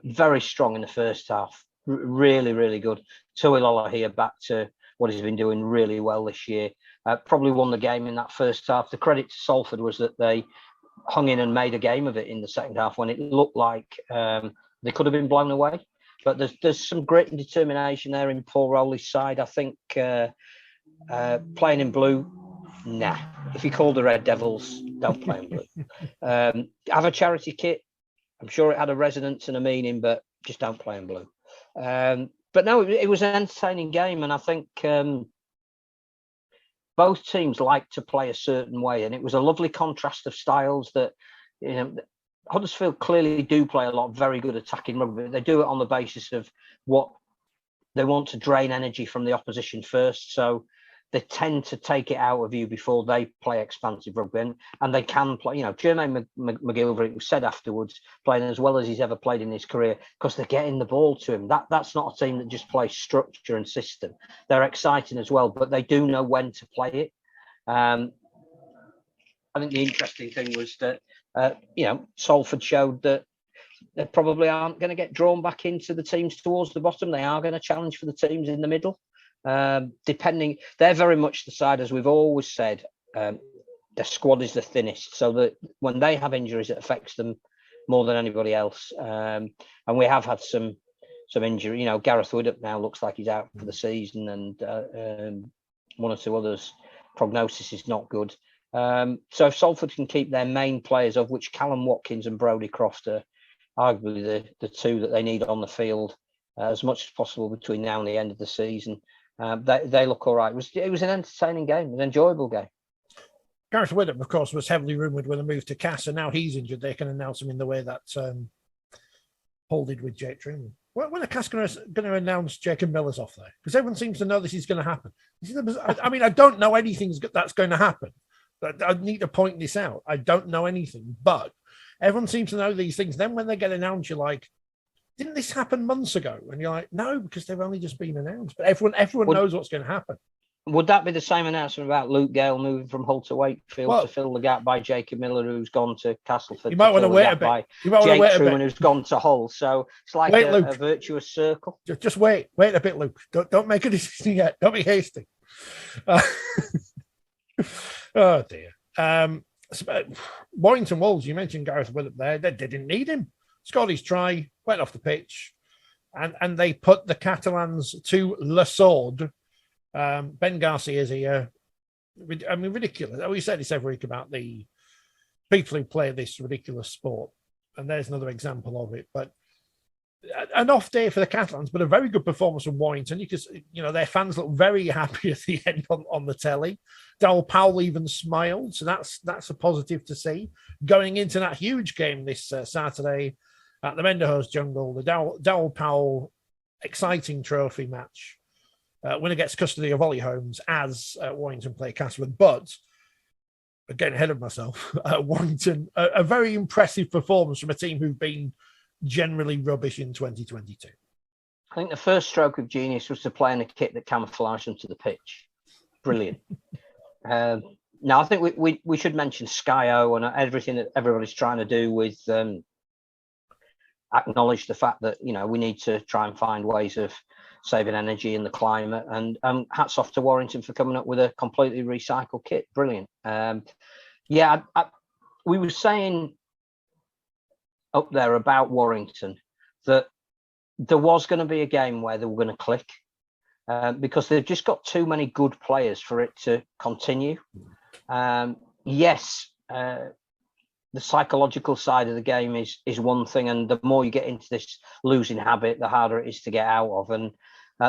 Very strong in the first half. Really, really good. Tuilola here back to what he's been doing really well this year. Probably won the game in that first half. The credit to Salford was that they hung in and made a game of it in the second half when it looked like they could have been blown away. But there's some great determination there in Paul Rowley's side. I think playing in blue, nah. If you call the Red Devils, don't play in blue. Have a charity kit. I'm sure it had a resonance and a meaning, but just don't play in blue. But no, it was an entertaining game, and I think both teams like to play a certain way, and it was a lovely contrast of styles that, Huddersfield clearly do play a lot of very good attacking rugby. They do it on the basis of what they want to drain energy from the opposition first. So they tend to take it out of you before they play expansive rugby. And they can play, Jermaine McGilvery said afterwards, playing as well as he's ever played in his career, because they're getting the ball to him. That's not a team that just plays structure and system. They're exciting as well, but they do know when to play it. I think the interesting thing was that, Salford showed that they probably aren't going to get drawn back into the teams towards the bottom. They are going to challenge for the teams in the middle. They're very much the side, as we've always said, their squad is the thinnest, so that when they have injuries, it affects them more than anybody else. And we have had some injury. Gareth Widdop now looks like he's out for the season, and one or two others. Prognosis is not good. So if Salford can keep their main players, of which Callum Watkins and Brodie Croft are arguably the two that they need on the field as much as possible between now and the end of the season, They look all right. It was an entertaining game, an enjoyable game. Gareth Widdop, of course, was heavily rumoured with a move to Cass, and now he's injured. They can announce him in the way that Hull did with Jake Truman. When are Cass going to announce Jacob Miller's off there? Because everyone seems to know this is going to happen. I mean, I don't know anything that's going to happen. I need to point this out. I don't know anything, but everyone seems to know these things. Then when they get announced, you're like, didn't this happen months ago? And you're like, no, because they've only just been announced. But everyone knows what's going to happen. Would that be the same announcement about Luke Gale moving from Hull to Wakefield to fill the gap by Jacob Miller, who's gone to Castleford? You might want to wait a bit. You might want to wait a bit. Who's gone to Hull. So it's like a virtuous circle. Just wait a bit, Luke. Don't make a decision yet. Don't be hasty. Oh dear. Warrington Wolves. You mentioned Gareth Widdop there. They didn't need him. Scored his try, went off the pitch, and they put the Catalans to la sword. Ben Garcia's here. I mean, ridiculous. We said this every week about the people who play this ridiculous sport, and there's another example of it. But an off day for the Catalans, but a very good performance from Warrington. Because their fans look very happy at the end on the telly. Darryl Powell even smiled, so that's a positive to see. Going into that huge game this Saturday at the Menderhurst Jungle, the Darryl Powell exciting trophy match. Winner gets custody of Ollie Holmes as Warrington play Castleford. But, getting ahead of myself, Warrington, a very impressive performance from a team who've been generally rubbish in 2022. I think the first stroke of genius was to play in a kit that camouflaged them to the pitch. Brilliant. Now, I think we should mention Skyo and everything that everybody's trying to do with acknowledge the fact that, we need to try and find ways of saving energy in the climate, and hats off to Warrington for coming up with a completely recycled kit. Brilliant. We were saying up there about Warrington that there was going to be a game where they were going to click because they've just got too many good players for it to continue. The psychological side of the game is one thing, and the more you get into this losing habit, the harder it is to get out of. And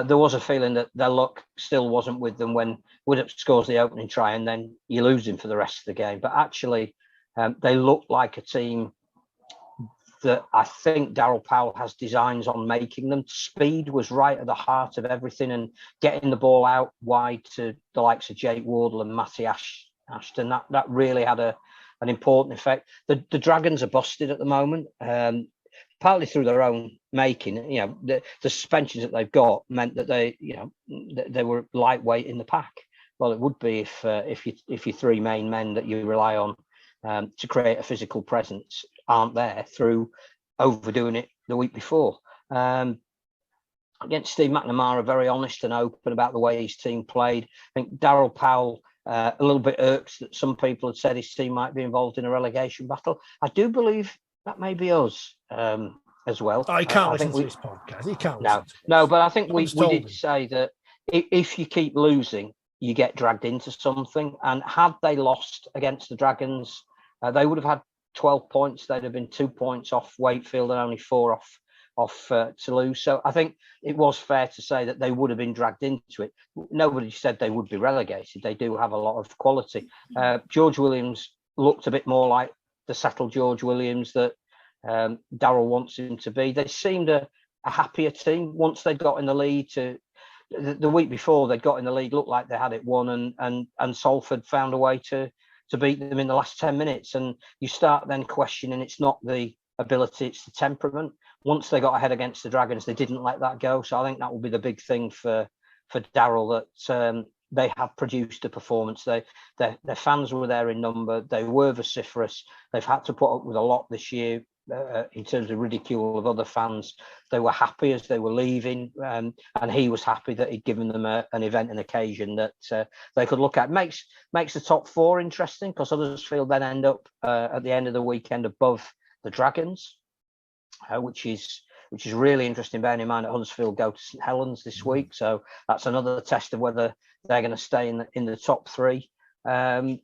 there was a feeling that their luck still wasn't with them when Widdop scores the opening try, and then you lose him for the rest of the game. But actually, they look like a team that I think Darryl Powell has designs on making them. Speed was right at the heart of everything, and getting the ball out wide to the likes of Jake Wardle and Matty Ashton, that really had an important effect. The Dragons are busted at the moment, partly through their own making. The suspensions that they've got meant that they were lightweight in the pack. Well, it would be if your three main men that you rely on to create a physical presence aren't there through overdoing it the week before. Against Steve McNamara, very honest and open about the way his team played. I think Darryl Powell, a little bit irks that some people had said his team might be involved in a relegation battle. I do believe that may be us as well. Oh, he can't listen to this podcast. He can't. No, but I think we did say that if you keep losing, you get dragged into something. And had they lost against the Dragons, they would have had 12 points. They'd have been 2 points off Wakefield and only 4 off Toulouse. So I think it was fair to say that they would have been dragged into it. Nobody said they would be relegated. They do have a lot of quality. George Williams looked a bit more like the settled George Williams that Darryl wants him to be. They seemed a happier team once they got in the lead. The week before they got in the league, looked like they had it won, and Salford found a way to beat them in the last 10 minutes. And you start then questioning, it's not the ability, it's the temperament. Once they got ahead against the Dragons, they didn't let that go. So I think that will be the big thing for Darryl, that they have produced a performance. Their fans were there in number. They were vociferous. They've had to put up with a lot this year in terms of ridicule of other fans. They were happy as they were leaving, and he was happy that he'd given them an event, an occasion that they could look at. Makes the top 4 interesting, because Huddersfield then end up at the end of the weekend above the Dragons, which is really interesting, bearing in mind that Huddersfield go to St Helens this week. So that's another test of whether they're going to stay in the top 3. I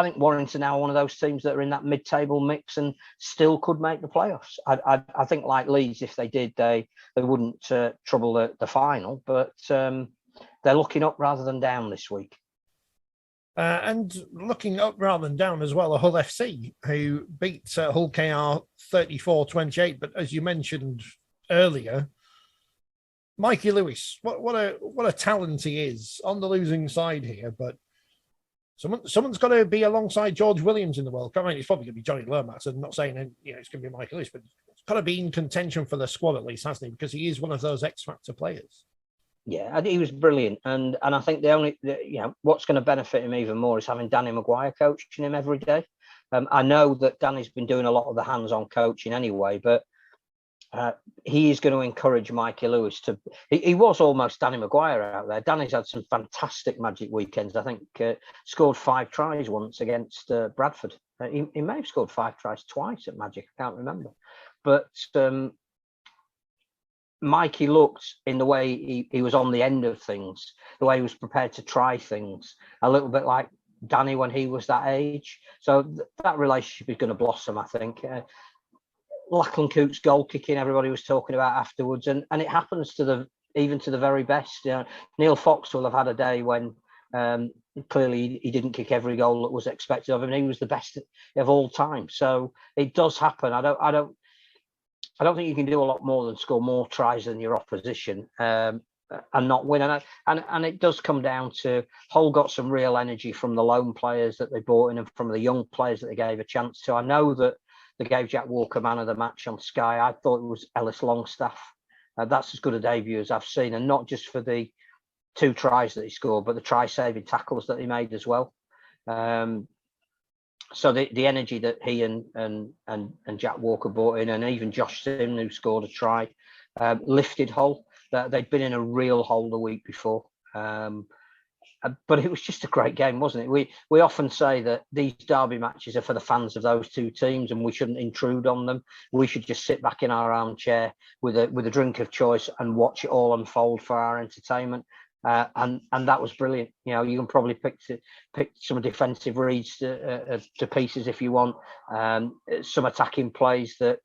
think Warrington now are one of those teams that are in that mid-table mix and still could make the playoffs. I think, like Leeds, if they did, they wouldn't trouble the final. But they're looking up rather than down this week. And looking up rather than down as well, Hull FC, who beat Hull KR 34-28. But as you mentioned earlier, Mikey Lewis, what a talent he is on the losing side here. But someone's got to be alongside George Williams in the World Cup. I mean, it's probably going to be Johnny Lomax. I'm not saying it's going to be Mikey Lewis, but it's got to be in contention for the squad at least, hasn't he? Because he is one of those X Factor players. Yeah, he was brilliant, and I think what's going to benefit him even more is having Danny Maguire coaching him every day. I know that Danny's been doing a lot of the hands-on coaching anyway, but he is going to encourage Mikey Lewis to. He was almost Danny Maguire out there. Danny's had some fantastic magic weekends. I think scored 5 tries once against Bradford. He may have scored 5 tries twice at Magic. I can't remember, but. Mikey looked in the way he was on the end of things, the way he was prepared to try things, a little bit like Danny when he was that age. So that relationship is going to blossom, I think. Lachlan Coote's goal kicking, everybody was talking about afterwards, and it happens even to the very best. Neil Fox will have had a day when clearly he didn't kick every goal that was expected of him, and he was the best of all time. So it does happen. I don't think you can do a lot more than score more tries than your opposition and not win. And it does come down to Hull got some real energy from the loan players that they brought in and from the young players that they gave a chance to. I know that they gave Jack Walker man of the match on Sky. I thought it was Ellis Longstaff. That's as good a debut as I've seen, and not just for the 2 tries that he scored, but the try-saving tackles that he made as well. So the energy that he and Jack Walker brought in, and even Josh Sim, who scored a try, lifted Hull. They'd been in a real hole the week before. But it was just a great game, wasn't it? We often say that these derby matches are for the fans of those 2 teams, and we shouldn't intrude on them. We should just sit back in our armchair with a drink of choice and watch it all unfold for our entertainment. And that was brilliant. You can probably pick some defensive reads to pieces if you want. Some attacking plays that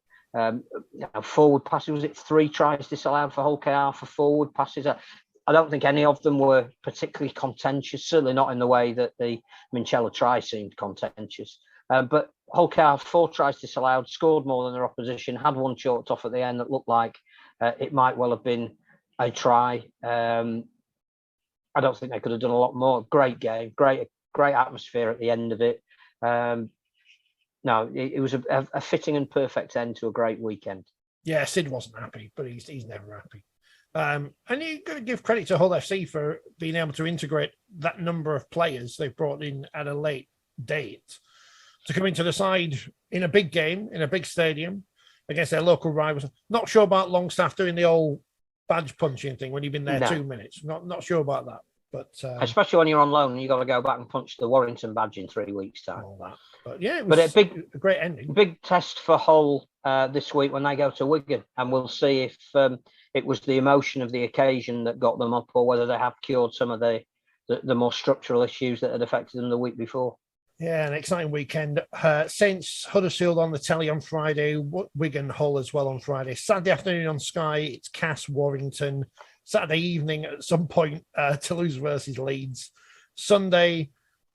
forward passes. Was it 3 tries disallowed for Hull KR for forward passes? I don't think any of them were particularly contentious. Certainly not in the way that the Minchella try seemed contentious. But Hull KR 4 tries disallowed, scored more than their opposition. Had one chalked off at the end that looked like it might well have been a try. I don't think they could have done a lot more. Great game, great atmosphere at the end of it. It was a fitting and perfect end to a great weekend. Yeah, Sid wasn't happy, but he's never happy. And you've got to give credit to Hull FC for being able to integrate that number of players they've brought in at a late date to come into the side in a big game, in a big stadium against their local rivals. Not sure about Longstaff doing the old badge punching thing when you've been there 2 minutes. Not sure about that. But especially when you're on loan and you got to go back and punch the Warrington badge in 3 weeks' time. All that. But yeah, it was a great ending. Big test for Hull this week when they go to Wigan, and we'll see if it was the emotion of the occasion that got them up, or whether they have cured some of the more structural issues that had affected them the week before. Yeah, an exciting weekend. Saints Huddersfield on the telly on Friday, Wigan Hull as well on Friday. Saturday afternoon on Sky, it's Cass Warrington. Saturday evening at some point, Toulouse versus Leeds. Sunday,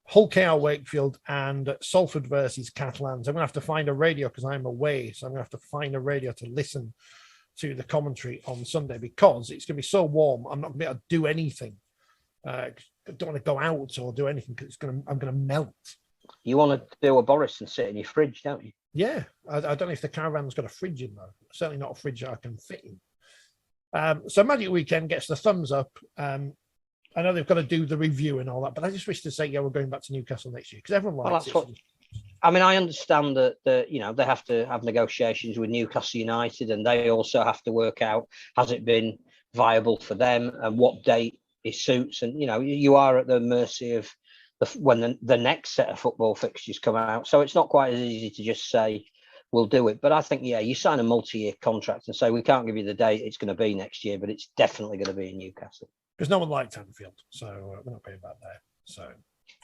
Hull KR Wakefield and Salford versus Catalans. I'm going to have to find a radio because I'm away, so I'm going to have to find a radio to listen to the commentary on Sunday because it's going to be so warm. I'm not going to be able to do anything. I don't want to go out or do anything because I'm going to melt. You want to do a Boris and sit in your fridge, don't you? Yeah, I don't know if the caravan's got a fridge in though. Certainly not a fridge that I can fit in. So Magic Weekend gets the thumbs up. I know they've got to do the review and all that, but I just wish to say, we're going back to Newcastle next year because everyone likes it. I mean, I understand that they have to have negotiations with Newcastle United, and they also have to work out, has it been viable for them and what date it suits. And, you are at the mercy of when the next set of football fixtures come out. So it's not quite as easy to just say, we'll do it. But I think, you sign a multi-year contract and say, we can't give you the date it's going to be next year, but it's definitely going to be in Newcastle. Because no one liked Anfield, so we're not going back there. So,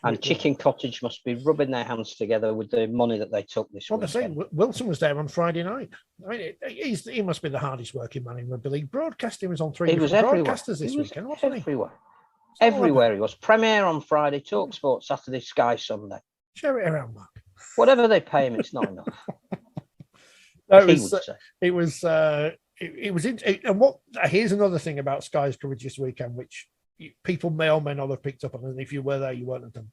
and Chicken Cottage must be rubbing their hands together with the money that they took this week. Well, they're saying Wilson was there on Friday night. I mean, he must be the hardest working man in rugby league. Broadcasting was on 3 different broadcasters this weekend, wasn't he? Everywhere. Everywhere he was. Premiere on Friday, Talk Sport Saturday, Sky Sunday. Share it around, Mark. Whatever they pay him, it's not enough. And here's another thing about Sky's coverage this weekend, which people may or may not have picked up on, and if you were there, you weren't at them.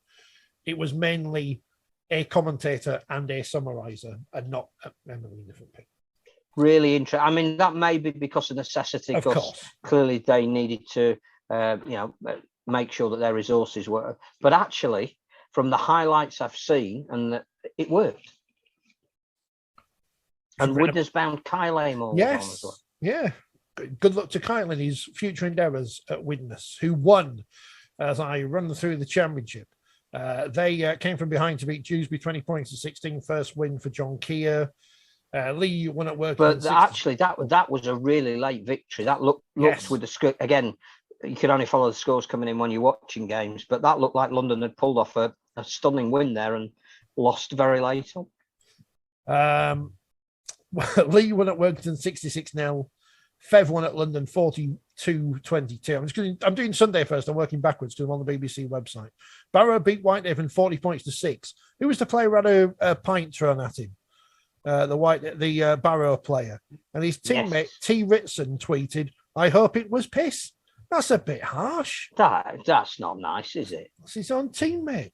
It was mainly a commentator and a summariser, and not a million different people. Really interesting. I mean, that may be because of necessity, because clearly they needed to, make sure that their resources were. But actually, from the highlights I've seen, and that it worked. And Widnesbound Kyle Amor was on as well. Yeah. Good luck to Kyle in his future endeavours at Widnes, who won as I run through the championship. They came from behind to beat Dewsbury 20 points to 16. First win for John Keir. Lee won at work. But actually, that was a really late victory. That looked with the script again. You could only follow the scores coming in when you're watching games, but that looked like London had pulled off a stunning win there and lost very late on. Lee won at Workington 66-0. Fev won at London 42-22. I'm doing Sunday first. I'm working backwards because I'm on the BBC website. Barrow beat Whitehaven 40 points to 6. Who was the player who had a pint thrown at him? The Barrow player. And his teammate T. Ritson tweeted, "I hope it was piss." That's a bit harsh. That's not nice, is it? That's his own teammate.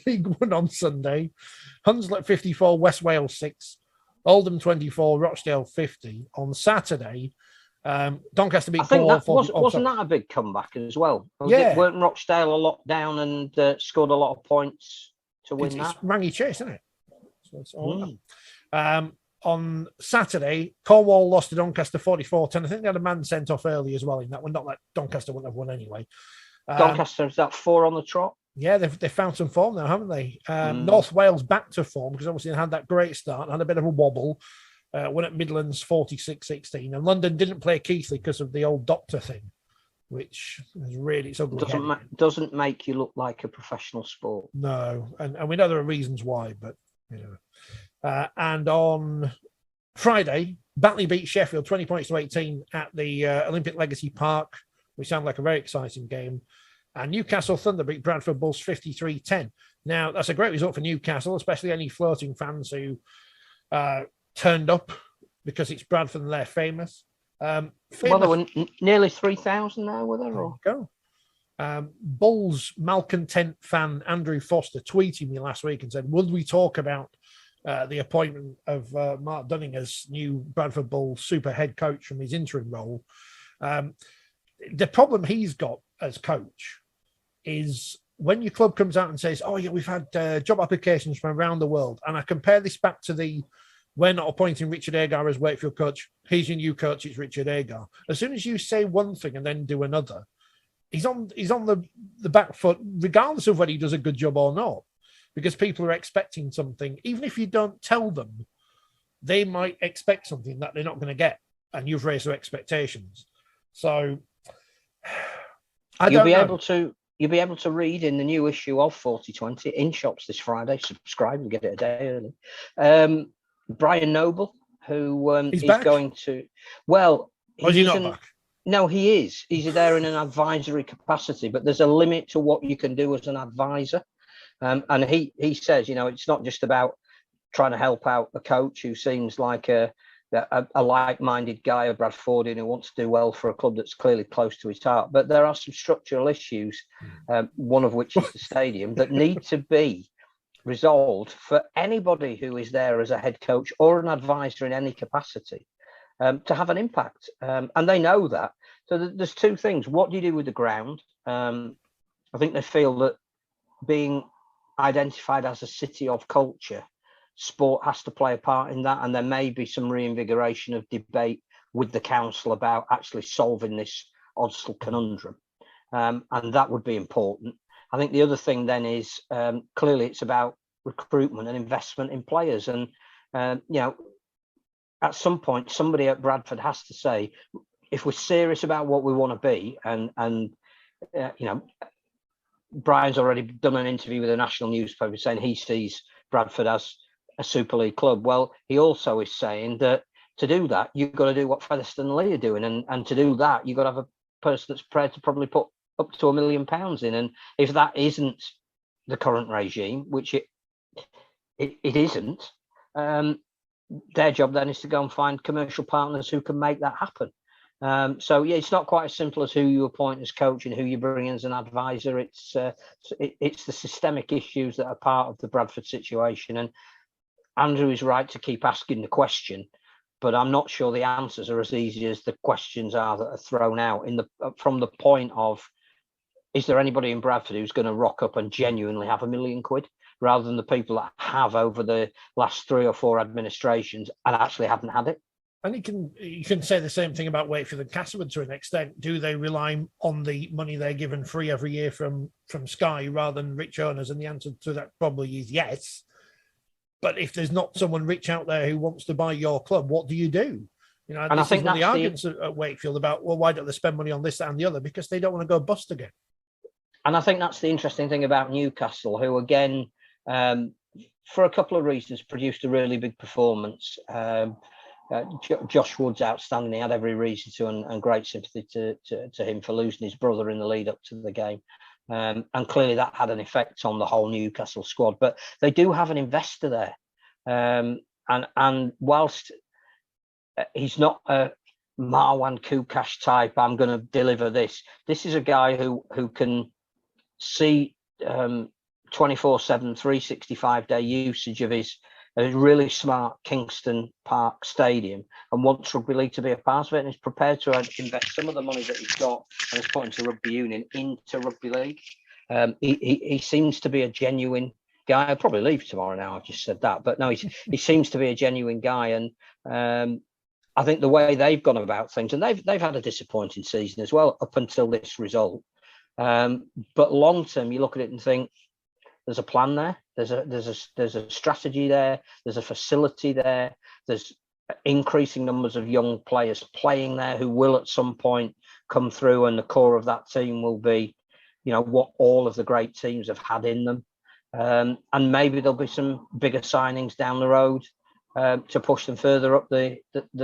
League 1 on Sunday. Hunslet 54, West Wales 6. Oldham 24, Rochdale 50. On Saturday, Doncaster beat Cornwall. Wasn't that a big comeback as well? Weren't Rochdale a lot down and scored a lot of points to win that? It's Rangy Chase, isn't it? So it's all on Saturday, Cornwall lost to Doncaster 44-10. I think they had a man sent off early as well in that one. Not that Doncaster wouldn't have won anyway. Doncaster's that 4 on the trot? Yeah, they've found some form now, haven't they? North Wales back to form because obviously they had that great start and had a bit of a wobble. Won at Midlands 46-16. And London didn't play Keighley because of the old doctor thing, which is really ugly. Doesn't make you look like a professional sport. No, and we know there are reasons why, but you know. And on Friday, Batley beat Sheffield 20 points to 18 at the Olympic Legacy Park, which sounded like a very exciting game. And Newcastle Thunder beat Bradford Bulls 53-10. Now, that's a great result for Newcastle, especially any floating fans who turned up because it's Bradford and they're famous. Well, there were nearly 3,000 now, were there? Go. Bulls malcontent fan Andrew Foster tweeted me last week and said, would we talk about the appointment of Mark Dunning as new Bradford Bulls super head coach from his interim role? The problem he's got as coach is when your club comes out and says, oh, yeah, we've had job applications from around the world. And I compare this back to we're not appointing Richard Agar as Wakefield coach. He's your new coach. It's Richard Agar. As soon as you say one thing and then do another, he's on the back foot, regardless of whether he does a good job or not, because people are expecting something. Even if you don't tell them, they might expect something that they're not going to get, and you've raised their expectations. So you'll be able to read in the new issue of 4020 in shops this Friday. Subscribe and get it a day early. Brian Noble, who he's going to. Well, or is he not back? No, he is. He's there in an advisory capacity, but there's a limit to what you can do as an advisor. And he says, it's not just about trying to help out a coach who seems like a like-minded guy, a Bradfordian who wants to do well for a club that's clearly close to his heart. But there are some structural issues, one of which is the stadium, that need to be resolved for anybody who is there as a head coach or an advisor in any capacity to have an impact. And they know that. So there's two things. What do you do with the ground? I think they feel that being identified as a city of culture, sport has to play a part in that, and there may be some reinvigoration of debate with the council about actually solving this Odsal conundrum, and that would be important. I think the other thing then is clearly it's about recruitment and investment in players, and at some point somebody at Bradford has to say, if we're serious about what we want to be, and Brian's already done an interview with a national newspaper saying he sees Bradford as a Super League club. Well, he also is saying that to do that, you've got to do what Featherstone and Lee are doing. And to do that, you've got to have person that's prepared to probably put up to £1 million in. And if that isn't the current regime, which it isn't, their job then is to go and find commercial partners who can make that happen. So yeah, it's not quite as simple as who you appoint as coach and who you bring in as an advisor. It's the systemic issues that are part of the Bradford situation. And Andrew is right to keep asking the question, but I'm not sure the answers are as easy as the questions are that are thrown out from the point of, is there anybody in Bradford who's going to rock up and genuinely have £1 million, rather than the people that have over the last 3 or 4 administrations and actually haven't had it? And you can say the same thing about Wakefield and Castlewood to an extent. Do they rely on the money they're given free every year from Sky rather than rich owners? And the answer to that probably is yes. But if there's not someone rich out there who wants to buy your club, what do you do? You know, and this I think is one of the arguments at Wakefield about, well, why don't they spend money on this, that, and the other? Because they don't want to go bust again. And I think that's the interesting thing about Newcastle, who again, for a couple of reasons, produced a really big performance. Josh Wood's outstanding. He had every reason to, and great sympathy to him for losing his brother in the lead up to the game. And clearly that had an effect on the whole Newcastle squad. But they do have an investor there. And whilst he's not a Marwan Kukash type, I'm going to deliver this. This is a guy who can see 24/7, 365-day usage of his really smart Kingston Park Stadium and wants rugby league to be a part of it, and is prepared to invest some of the money that he's got and has put into rugby union into rugby league. He seems to be a genuine guy. I'll probably leave tomorrow now, I've just said that, but no, he seems to be a genuine guy. And I think the way they've gone about things, and they've had a disappointing season as well up until this result. But long term, you look at it and think there's a plan there. There's a strategy there. There's a facility there. There's increasing numbers of young players playing there who will at some point come through, and the core of that team will be, you know, what all of the great teams have had in them. And maybe there'll be some bigger signings down the road to push them further up the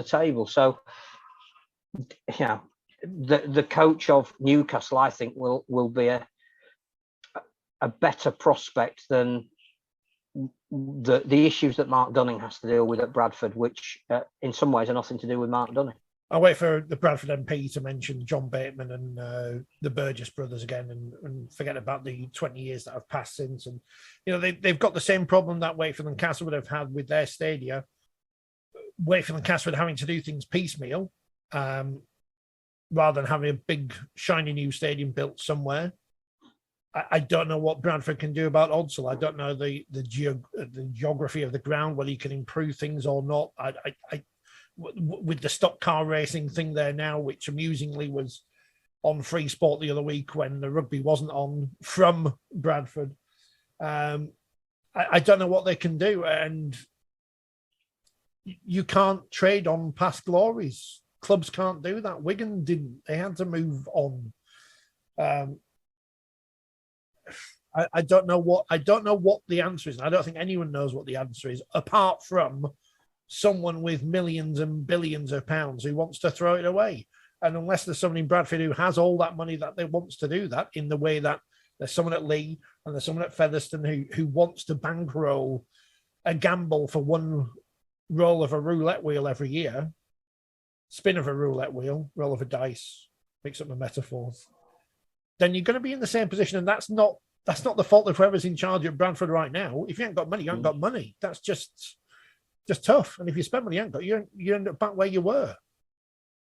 table. So, yeah, the coach of Newcastle, I think, will be a better prospect than the issues that Mark Dunning has to deal with at Bradford, which in some ways are nothing to do with Mark Dunning. I'll wait for the Bradford MP to mention John Bateman and the Burgess brothers again, and forget about the 20 years that have passed since. And, you know, they've got the same problem that Wakefield and Castlewood have had with their stadia. Wakefield and Castlewood having to do things piecemeal rather than having a big, shiny new stadium built somewhere. I don't know what Bradford can do about Odsal. I don't know the geography of the ground, whether you can improve things or not. With the stock car racing thing there now, which amusingly was on Free Sport the other week when the rugby wasn't on from Bradford. I don't know what they can do. And you can't trade on past glories. Clubs can't do that. Wigan didn't. They had to move on. I don't know what the answer is. I don't think anyone knows what the answer is, apart from someone with millions and billions of pounds who wants to throw it away. And unless there's someone in Bradford who has all that money that they wants to do that, in the way that there's someone at Lee and there's someone at Featherstone who wants to bankroll a gamble for one roll of a roulette wheel every year, spin of a roulette wheel, roll of a dice, mix up my metaphors, then you're going to be in the same position. And that's not the fault of whoever's in charge at Bradford right now. If you ain't got money, you ain't got money. That's just tough. And if you spend money you ain't got, you end up back where you were.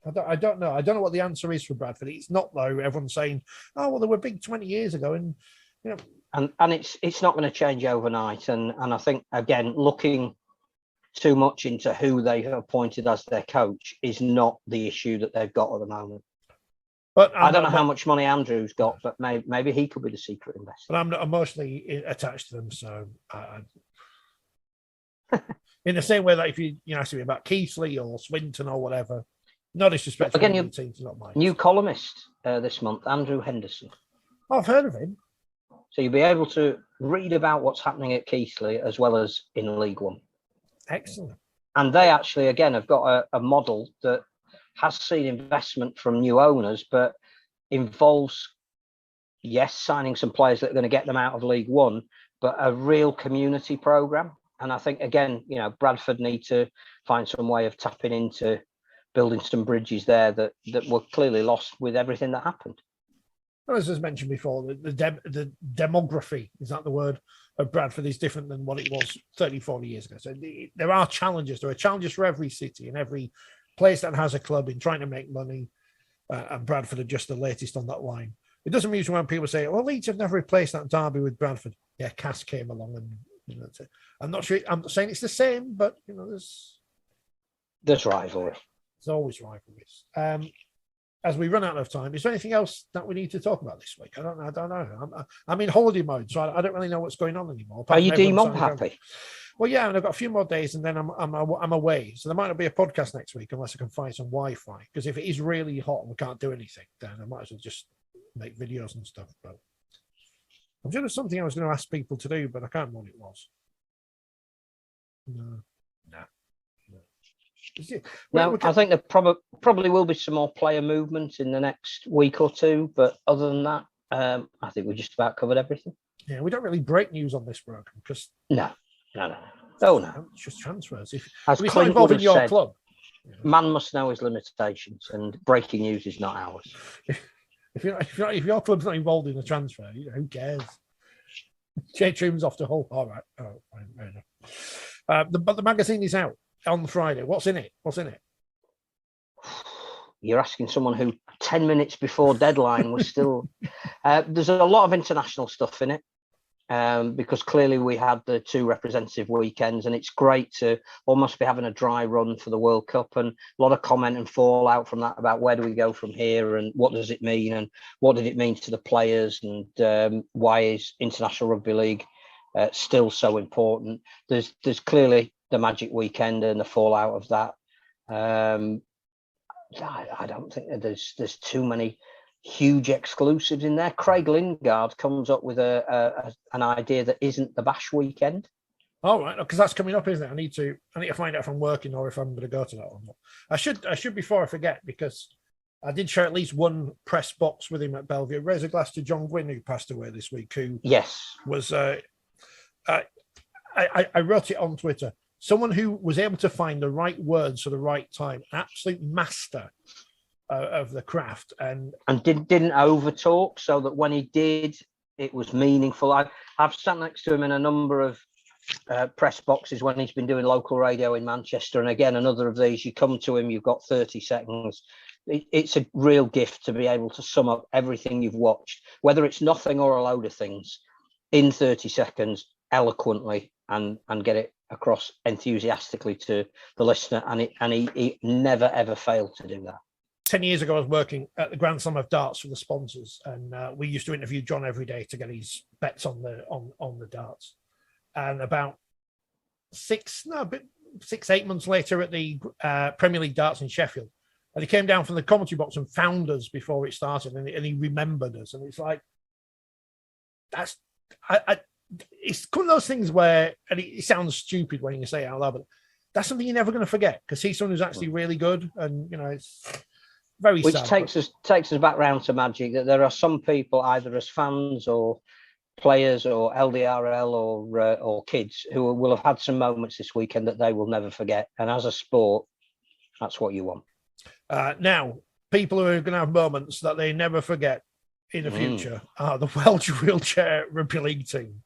I don't know. I don't know what the answer is for Bradford. It's not, though. Everyone's saying, "Oh, well, they were big 20 years ago," and you know, and it's not going to change overnight. And I think, again, looking too much into who they have appointed as their coach is not the issue that they've got at the moment. But I don't know how much money Andrew's got, but maybe he could be the secret investor. But I'm not emotionally attached to them, so in the same way that if you ask me about Keithley or Swinton or whatever, no disrespect again, to the teams, not mine. New columnist this month, Andrew Henderson. I've heard of him. So you'll be able to read about what's happening at Keithley as well as in League One. Excellent. And they actually, again, have got a model that has seen investment from new owners, but involves, yes, signing some players that are going to get them out of League One, but a real community programme. And I think, again, Bradford need to find some way of tapping into building some bridges there that were clearly lost with everything that happened. Well, as I mentioned before, the demography, is that the word, of Bradford is different than what it was 30, 40 years ago. So there are challenges. There are challenges for every city and every place that has a club in trying to make money. And Bradford are just the latest on that line. It doesn't amuse me when people say, well, Leeds have never replaced that derby with Bradford. Yeah, Cass came along and I'm not sure. I'm not saying it's the same, but there's rivalry. There's always rivalries. As we run out of time, is there anything else that we need to talk about this week? I don't know. I'm in holiday mode, so I don't really know what's going on anymore. Are you demob happy? Well, yeah, and I've got a few more days, and then I'm away, so there might not be a podcast next week unless I can find some Wi-Fi. Because if it is really hot and we can't do anything, then I might as well just make videos and stuff. But I'm sure there's something I was going to ask people to do, but I can't remember what it was. No. No, I think there probably will be some more player movement in the next week or two, but other than that, I think we just about covered everything. Yeah, we don't really break news on this program because no. Oh no, it's just transfers. If it's not involving your club, man must know his limitations, and breaking news is not ours. If your club's not involved in a transfer, who cares? Jay Troom's off to Hull. All right. Oh, fair enough. But the magazine is out on Friday. What's in it? You're asking someone who 10 minutes before deadline was still... there's a lot of international stuff in it because clearly we had the 2 representative weekends, and it's great to almost be having a dry run for the World Cup, and a lot of comment and fallout from that about where do we go from here and what does it mean and what did it mean to the players and why is International Rugby League still so important. There's clearly the Magic Weekend and the fallout of that. I don't think that there's too many huge exclusives in there. Craig Lingard comes up with an idea that isn't the Bash Weekend. All right, because that's coming up, isn't it? I need to find out if I'm working or if I'm going to go to that one. I should before I forget, because I did share at least one press box with him at Bellevue. Raise a glass to John Gwynn, who passed away this week. Who was I wrote it on Twitter. Someone who was able to find the right words for the right time, an absolute master of the craft, and didn't over talk, so that when he did, it was meaningful. I've sat next to him in a number of press boxes when he's been doing local radio in Manchester, and again, another of these. You come to him, you've got 30 seconds. It's a real gift to be able to sum up everything you've watched, whether it's nothing or a load of things, in 30 seconds, eloquently, and get it across enthusiastically to the listener, and he never ever failed to do that. 10 years ago, I was working at the Grand Slam of Darts for the sponsors, and we used to interview John every day to get his bets on the darts. And about 8 months later, at the Premier League darts in Sheffield, and he came down from the commentary box and found us before it started, and he remembered us, and it's like it's one of those things where, and it sounds stupid when you say it out loud, but that's something you're never going to forget, because he's someone who's actually really good, and it's very Which sad. takes us back round to Magic, that there are some people, either as fans or players or LDRL or kids, who will have had some moments this weekend that they will never forget. And as a sport, that's what you want. Now, people who are going to have moments that they never forget in the future are the Welsh Wheelchair Rugby League team,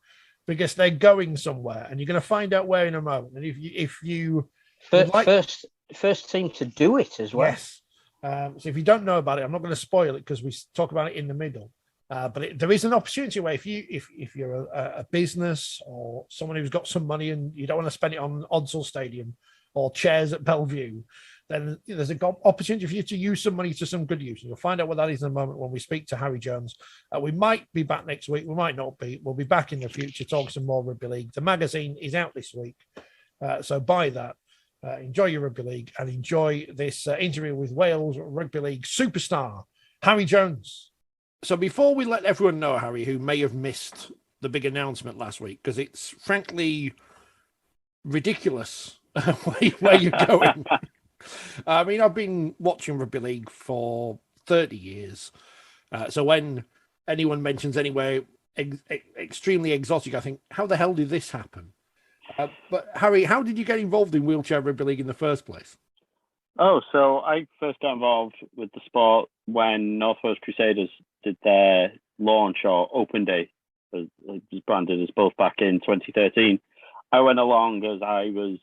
because they're going somewhere, and you're going to find out where in a moment. And if you first team to do it as well. Yes. So if you don't know about it, I'm not going to spoil it because we talk about it in the middle. But there is an opportunity where if you're a business or someone who's got some money and you don't want to spend it on Odsal Stadium or chairs at Bellevue, then there's an opportunity for you to use some money to some good use. And you'll find out what that is in a moment when we speak to Harry Jones. We might be back next week. We might not be. We'll be back in the future talking some more rugby league. The magazine is out this week. So buy that. Enjoy your rugby league and enjoy this interview with Wales Rugby League superstar, Harry Jones. So before we let everyone know, Harry, who may have missed the big announcement last week, because it's frankly ridiculous where you're going. I mean, I've been watching rugby league for 30 years. So when anyone mentions anywhere extremely exotic, I think, how the hell did this happen? But Harry, how did you get involved in Wheelchair Rugby League in the first place? Oh, so I first got involved with the sport when North Wales Crusaders did their launch or open day, as it was branded as both, back in 2013. I went along as I was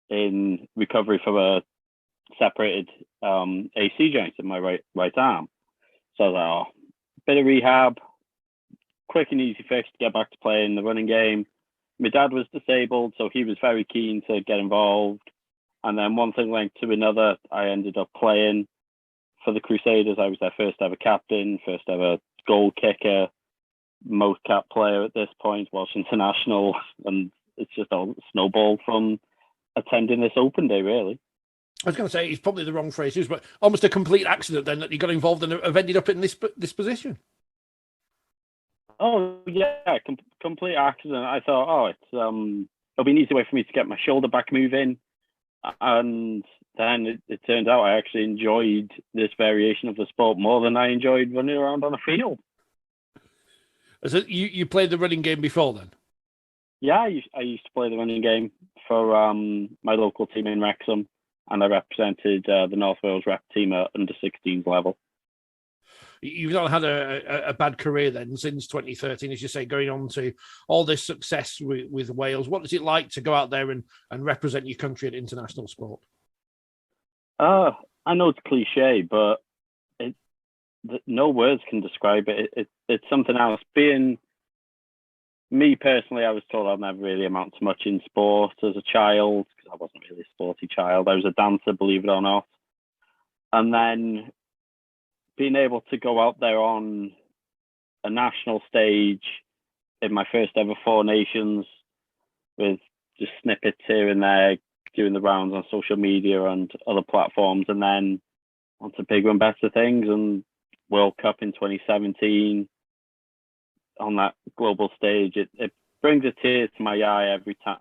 in recovery from a separated AC joint in my right arm. So I was like, oh, bit of rehab, quick and easy fix to get back to playing the running game. My dad was disabled, so he was very keen to get involved. And then one thing led to another. I ended up playing for the Crusaders. I was their first ever captain, first ever goal kicker, most cap player at this point, Welsh international. And it's just all snowballed from attending this open day, really. I was going to say, it's probably the wrong phrase used, but almost a complete accident then that you got involved and have ended up in this position. Oh, yeah, complete accident. I thought, it'll be an easy way for me to get my shoulder back moving. And then it turned out I actually enjoyed this variation of the sport more than I enjoyed running around on a field. So you played the running game before then? Yeah, I used to play the running game for my local team in Wrexham, and I represented the North Wales rep team at under 16s level. You've not had a bad career then since 2013, as you say, going on to all this success with Wales. What is it like to go out there and represent your country at international sport? I know it's cliche, but no words can describe it. It's something else. Being me personally, I was told I'd never really amount to much in sport as a child, because I wasn't really a sporty child. I was a dancer, believe it or not. And then being able to go out there on a national stage in my first ever Four Nations, with just snippets here and there, doing the rounds on social media and other platforms, and then onto bigger and better things, and World Cup in 2017 on that global stage. It brings a tear to my eye every time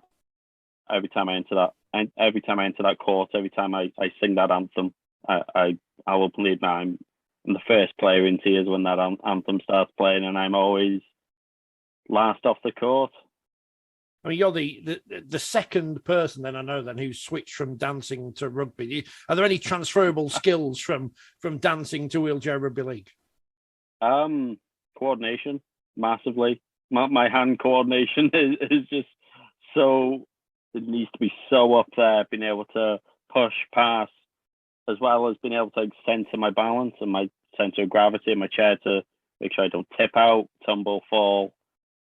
I enter that, and every time I enter that court, every time I sing that anthem. I will believe now I'm the first player in tears when that anthem starts playing, and I'm always last off the court. I mean, you're the second person then I know then who's switched from dancing to rugby. Are there any transferable skills from dancing to Wheelchair Rugby League? Coordination, massively. My hand coordination is just so, it needs to be so up there, being able to push, pass, as well as being able to center my balance and my center of gravity in my chair to make sure I don't tip out, tumble, fall.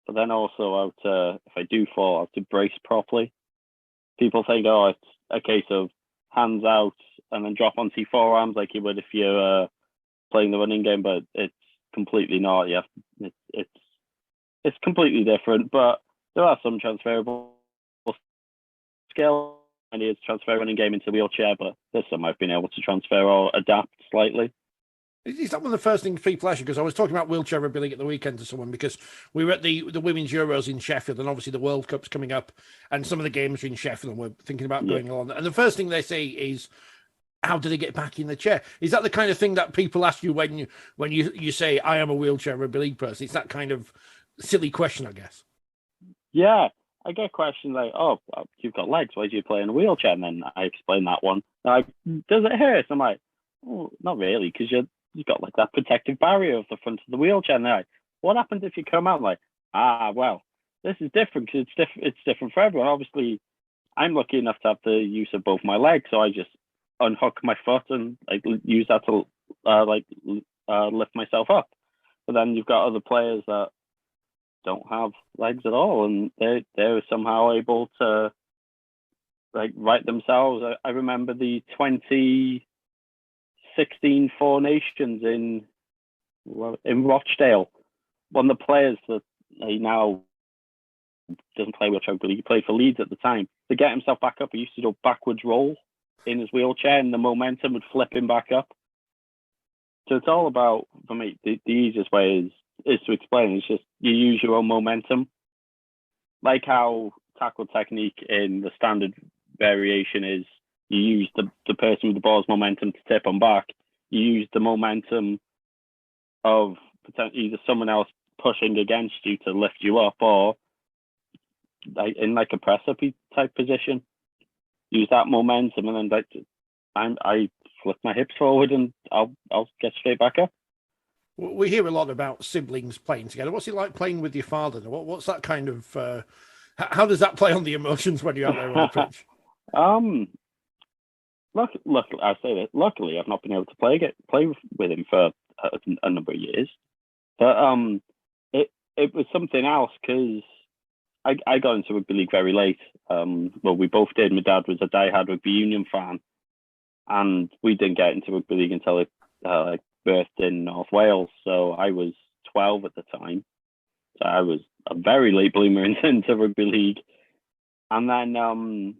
But then also if I do fall, I have to brace properly. People think, it's a case of hands out and then drop onto your forearms like you would if you're playing the running game, but it's completely not. It's completely different, but there are some transferable skills. I need to transfer running game into wheelchair, but there's some I've been able to transfer or adapt slightly. Is that one of the first things people ask you? Because I was talking about Wheelchair Rugby League at the weekend to someone, because we were at the Women's Euros in Sheffield, and obviously the World Cup's coming up, and some of the games are in Sheffield, and we're thinking about going on. And the first thing they say is, how do they get back in the chair? Is that the kind of thing that people ask you when you say, I am a Wheelchair Rugby League person? It's that kind of silly question, I guess. Yeah, I get questions like, you've got legs, why do you play in a wheelchair? And then I explain that one. Like, does it hurt? I'm like, oh, not really, because you've got like that protective barrier of the front of the wheelchair. And they're like, what happens if you come out? I'm like, well, this is different because it's different for everyone. Obviously, I'm lucky enough to have the use of both my legs, so I just unhook my foot and use that to lift myself up. But then you've got other players that don't have legs at all, and they're somehow able to right themselves. I remember the 2016 Four Nations in Rochdale. One of the players that he now doesn't play wheelchair, but he played for Leeds at the time. To get himself back up, he used to do a backwards roll in his wheelchair, and the momentum would flip him back up. So it's all about, for me, the easiest way is to explain. It's just you use your own momentum, like how tackle technique in the standard variation is. You use the person with the ball's momentum to tip them back. You use the momentum of potentially either someone else pushing against you to lift you up, or in like a press up type position, use that momentum, and then I flip my hips forward and I'll get straight back up. We hear a lot about siblings playing together. What's it like playing with your father? What's that kind of? How does that play on the emotions when you're out there on the pitch? Look, I say that. Luckily, I've not been able to play with him for a number of years, but it was something else because I got into rugby league very late. Well, we both did. My dad was a diehard rugby union fan, and we didn't get into rugby league until I birthed in North Wales. So I was 12 at the time. So I was a very late bloomer into rugby league, and then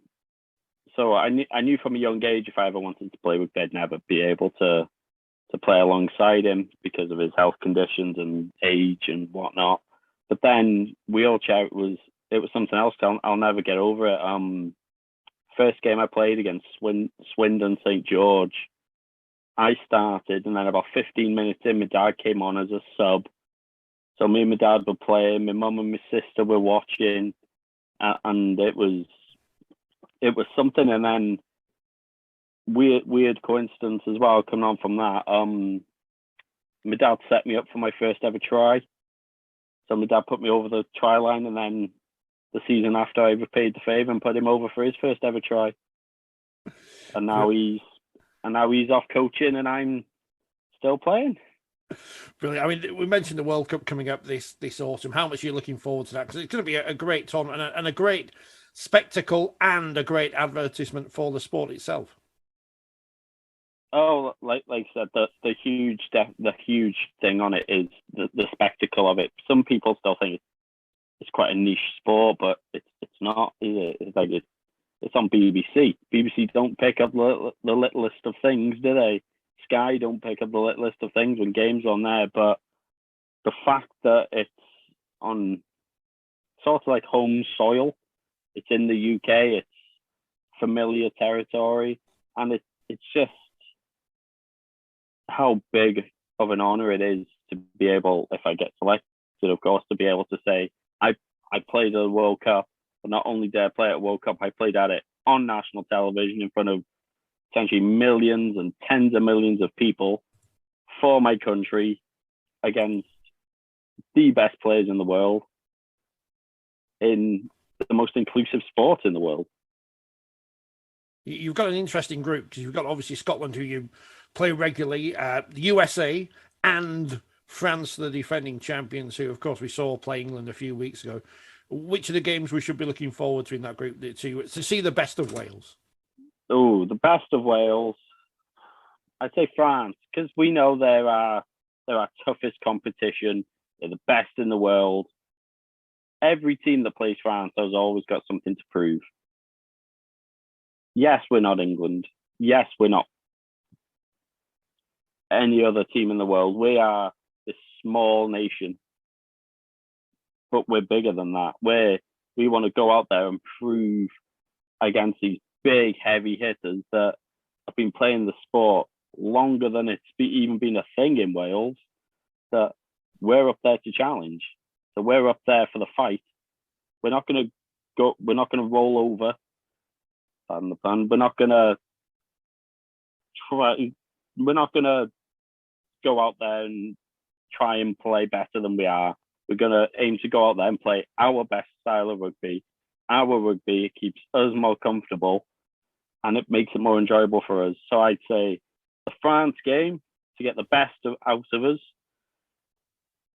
so I knew from a young age if I ever wanted to play rugby, I'd never be able to play alongside him because of his health conditions and age and whatnot. But then wheelchair was something else. I'll never get over it. First game I played against Swindon St George, I started, and then about 15 minutes in, my dad came on as a sub. So me and my dad were playing, my mum and my sister were watching, and it was something. And then weird coincidence as well coming on from that. My dad set me up for my first ever try. So my dad put me over the try line, and then the season after I repaid the favour and put him over for his first ever try. And now he's off coaching and I'm still playing. Brilliant. I mean, we mentioned the World Cup coming up this autumn. How much are you looking forward to that? Because it's going to be a great tournament and a great spectacle and a great advertisement for the sport itself. Oh, like I said, the huge thing on it is the spectacle of it. Some people still think it's quite a niche sport, but it's not, is it? It's like it's on BBC. BBC don't pick up the littlest of things, do they? Sky don't pick up the littlest of things when games on there, but the fact that it's on sort of like home soil, it's in the UK, it's familiar territory, and it's just how big of an honour it is to be able, if I get selected, of course, to be able to say, I played at the World Cup, but not only did I play at World Cup, I played at it on national television in front of potentially millions and tens of millions of people for my country against the best players in the world in the most inclusive sport in the world. You've got an interesting group because you've got obviously Scotland, who you play regularly, the USA and France, the defending champions, who, of course, we saw play England a few weeks ago. Which of the games we should be looking forward to in that group to see the best of Wales? Oh, the best of Wales. I'd say France, because we know they're our toughest competition. They're the best in the world. Every team that plays France has always got something to prove. Yes, we're not England. Yes, we're not any other team in the world. We are this small nation, but we're bigger than that. We want to go out there and prove against these big, heavy hitters that have been playing the sport longer than it's even been a thing in Wales, that we're up there to challenge. So we're up there for the fight. We're not going to roll over. And we're not going to go out there and try and play better than we are. We're going to aim to go out there and play our best style of rugby. Our rugby, it keeps us more comfortable and it makes it more enjoyable for us. So I'd say the France game, to get the best out of us.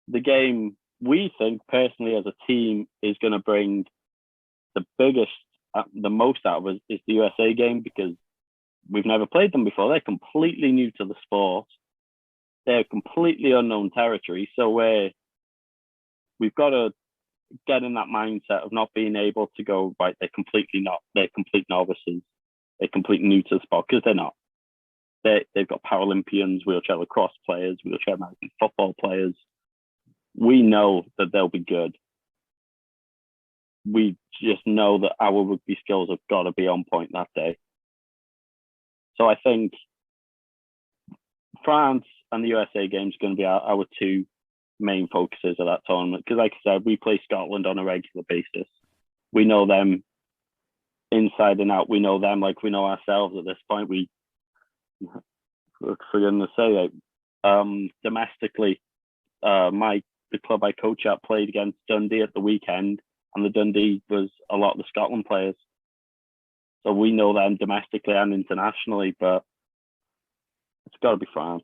The game we think personally as a team is going to bring the most out of us is the USA game, because we've never played them before. They're completely new to the sport. They're completely unknown territory. So we've got to get in that mindset of not being able to go, right, they're complete novices. They're completely new to the sport, because they're not. They've got Paralympians, wheelchair lacrosse players, wheelchair American football players. We know that they'll be good. We just know that our rugby skills have got to be on point that day. So I think France and the USA games are going to be our two main focuses of that tournament. Because, like I said, we play Scotland on a regular basis. We know them inside and out. We know them like we know ourselves at this point. We, for goodness sake, domestically, the club I coach at played against Dundee at the weekend, and the Dundee was a lot of the Scotland players. So we know them domestically and internationally, but it's got to be France.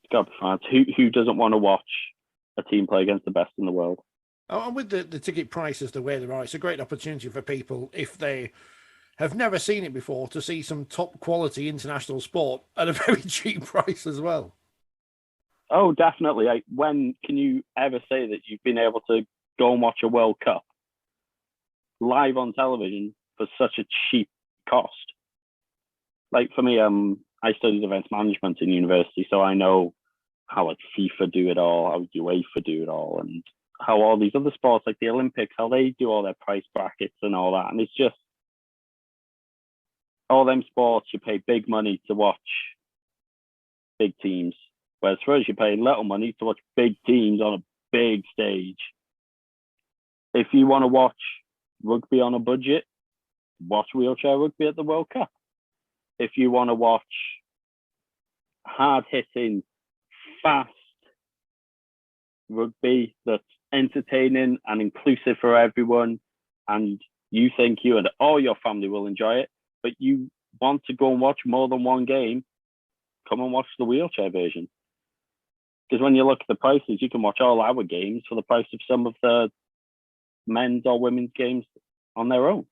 It's got to be France. Who doesn't want to watch a team play against the best in the world? Oh, and with the ticket prices the way they are, it's a great opportunity for people, if they have never seen it before, to see some top quality international sport at a very cheap price as well. Oh, definitely. When can you ever say that you've been able to go and watch a World Cup live on television for such a cheap cost? Like for me, I studied events management in university, so I know how like FIFA do it all, how UEFA do it all, and how all these other sports like the Olympics, how they do all their price brackets and all that. And it's just all them sports, you pay big money to watch big teams. Whereas for us, you pay little money to watch big teams on a big stage. If you want to watch rugby on a budget, watch wheelchair rugby at the World Cup. If you want to watch hard-hitting, fast rugby that's entertaining and inclusive for everyone, and you think you and all your family will enjoy it, but you want to go and watch more than one game, come and watch the wheelchair version. Because when you look at the prices, you can watch all our games for the price of some of the men's or women's games on their own.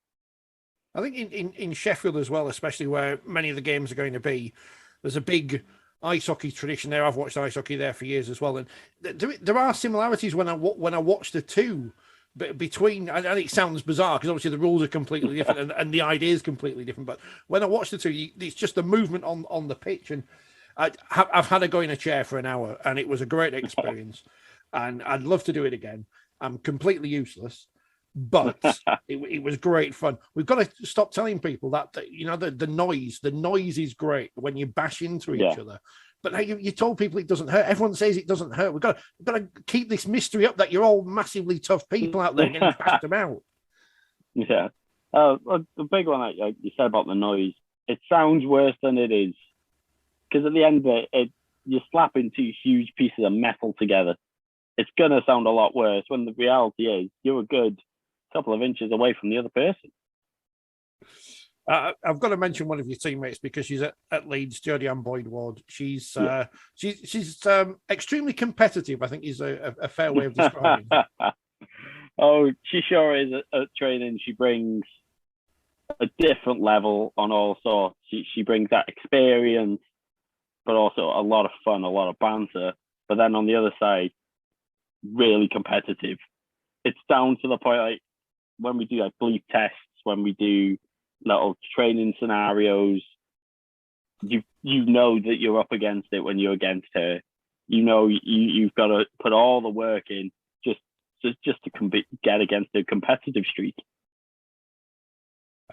I think in Sheffield as well, especially where many of the games are going to be, there's a big ice hockey tradition there. I've watched ice hockey there for years as well, and there are similarities when I watch the two between. And it sounds bizarre because obviously the rules are completely different and the idea is completely different. But when I watch the two, it's just the movement on the pitch, and I've had to go in a chair for an hour, and it was a great experience, and I'd love to do it again. I'm completely useless, but it was great fun. We've got to stop telling people that you know, the noise is great when you bash into each other. But you told people it doesn't hurt. Everyone says it doesn't hurt. We've got to keep this mystery up that you're all massively tough people out there getting bashed about. Yeah. The big one that you said about the noise, it sounds worse than it is. Because at the end of it, you're slapping two huge pieces of metal together. It's going to sound a lot worse when the reality is you're a good couple of inches away from the other person. I've got to mention one of your teammates because she's at Leeds, Jodie-Ann Boyd-Ward. She's extremely competitive, I think is a fair way of describing it. Oh, she sure is at training. She brings a different level on all sorts. She brings that experience, but also a lot of fun, a lot of banter. But then on the other side, really competitive. It's down to the point like when we do like bleep tests, when we do little training scenarios, you know that you're up against it when you're against her. You know you've got to put all the work in just to get against a competitive streak.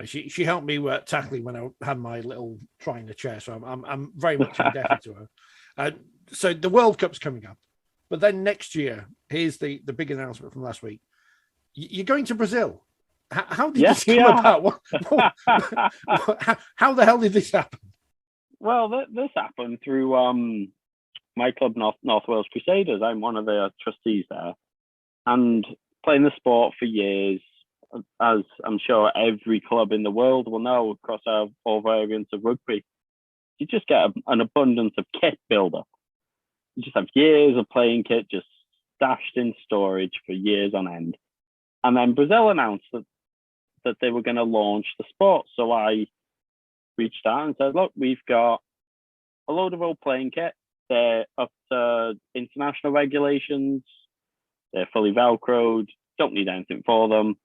She helped me tackling when I had my little try in the chair, so I'm very much indebted to her. So the World Cup's coming up, but then next year, here's the big announcement from last week. You're going to Brazil. How did this come about? How the hell did this happen? Well, this happened through my club, North Wales Crusaders. I'm one of the trustees there, and playing the sport for years, as I'm sure every club in the world will know across all variants of rugby, you just get an abundance of kit build-up. You just have years of playing kit just stashed in storage for years on end. And then Brazil announced that they were going to launch the sport. So I reached out and said, look, we've got a load of old playing kit. They're up to international regulations. They're fully Velcroed. Don't need anything for them.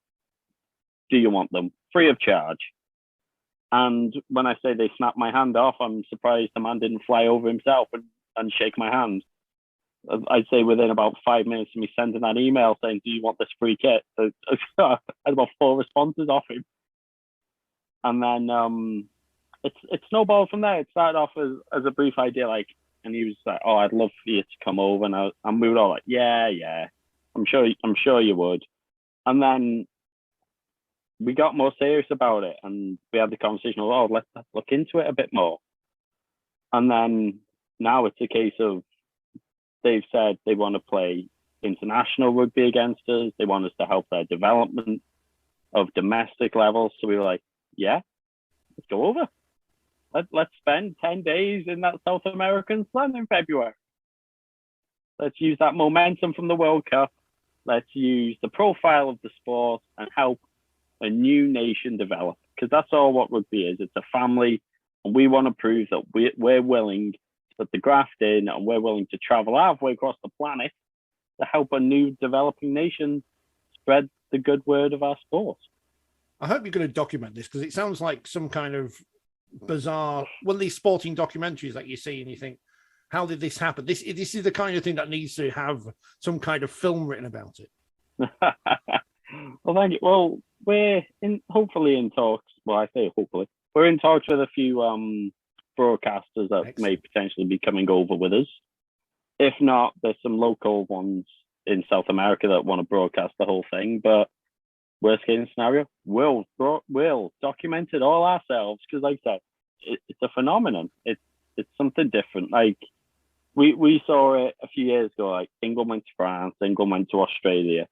Do you want them? Free of charge. And when I say they snapped my hand off, I'm surprised the man didn't fly over himself and shake my hand. I'd say within about 5 minutes of me sending that email saying, do you want this free kit? I had about 4 responses off him. And then it snowballed from there. It started off as a brief idea, like, And he was like, "Oh, I'd love for you to come over." And we were all like, "Yeah, I'm sure you would." And then we got more serious about it, and we had the conversation of, "Oh, let's look into it a bit more." And then now it's a case of they've said they want to play international rugby against us. They want us to help their development of domestic levels. So we were like, "Yeah, let's go over. Let's spend 10 days in that South American sun in February. Let's use that momentum from the World Cup. Let's use the profile of the sport and help a new nation develop." Because that's all what rugby is. It's a family, and we want to prove that we're willing to put the graft in, and we're willing to travel halfway across the planet to help a new developing nation spread the good word of our sport. I hope you're going to document this, because it sounds like some kind of bizarre one of these sporting documentaries that you see and you think, how did this happen? This is the kind of thing that needs to have some kind of film written about it. Well, thank you. Well, we're hopefully in talks. Well, I say hopefully. We're in talks with a few broadcasters that Excellent. may potentially be coming over with us. If not, there's some local ones in South America that want to broadcast the whole thing. But worst case scenario, we'll document it all ourselves, because, like I said, it's a phenomenon. It's something different. Like we saw it a few years ago. Like England went to France, England went to Australia,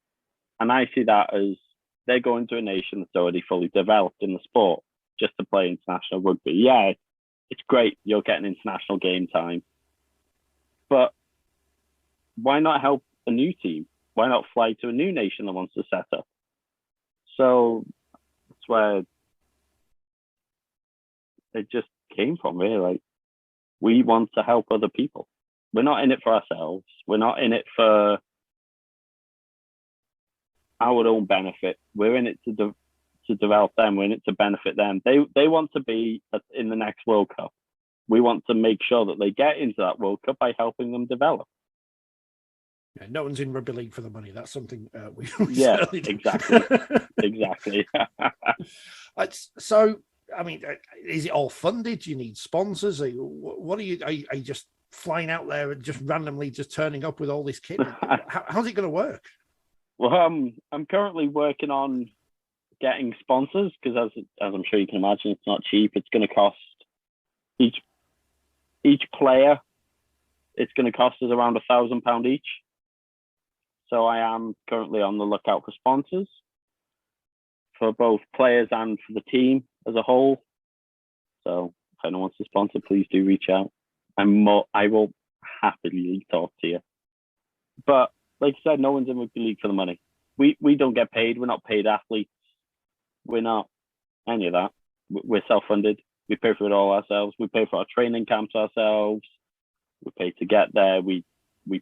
and I see that as they're going to a nation that's already fully developed in the sport just to play international rugby. Yeah, it's great. You're getting international game time, but why not help a new team? Why not fly to a new nation that wants to set up? So that's where it just came from, really. Like, we want to help other people. We're not in it for ourselves. We're not in it for our own benefit. We're in it to develop them. We're in it to benefit them. They want to be in the next World Cup. We want to make sure that they get into that World Cup by helping them develop. Yeah, no one's in rugby league for the money. That's something we Yeah, exactly. Exactly. So, I mean, is it all funded? Do you need sponsors? What are you just flying out there and just randomly just turning up with all this kit? How's it going to work? Well, I'm currently working on getting sponsors, because as I'm sure you can imagine, it's not cheap. It's going to cost each player. It's going to cost us around £1,000 each. So I am currently on the lookout for sponsors for both players and for the team as a whole. So if anyone wants to sponsor, please do reach out. I will happily talk to you. But like I said, no one's in rugby league for the money. We don't get paid. We're not paid athletes. We're not any of that. We're self-funded. We pay for it all ourselves. We pay for our training camps ourselves. We pay to get there. We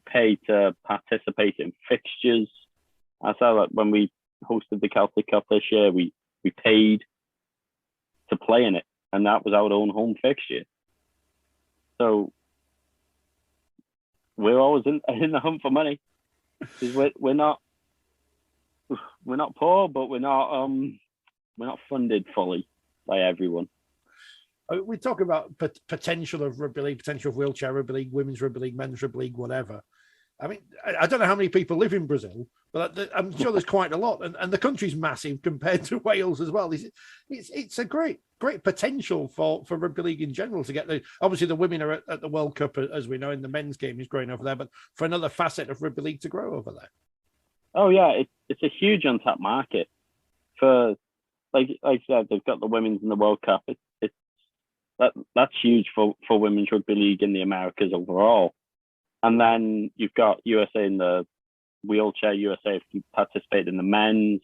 pay to participate in fixtures. I saw that when we hosted the Celtic Cup this year, we paid to play in it, and that was our own home fixture. So we're always in the hunt for money, because we're not poor, but we're not funded fully by everyone. We talk about potential of rugby league, potential of wheelchair rugby league, women's rugby league, men's rugby league, whatever. I mean, I don't know how many people live in Brazil, but I'm sure there's quite a lot, and the country's massive compared to Wales as well. It's a great potential for rugby league in general to get the. Obviously, the women are at the World Cup, as we know, and the men's game is growing over there. But for another facet of rugby league to grow over there. Oh yeah, it's a huge untapped market. For like I said, they've got the women's in the World Cup. That's huge for women's rugby league in the Americas overall. And then you've got USA in the wheelchair. USA participate in the men's.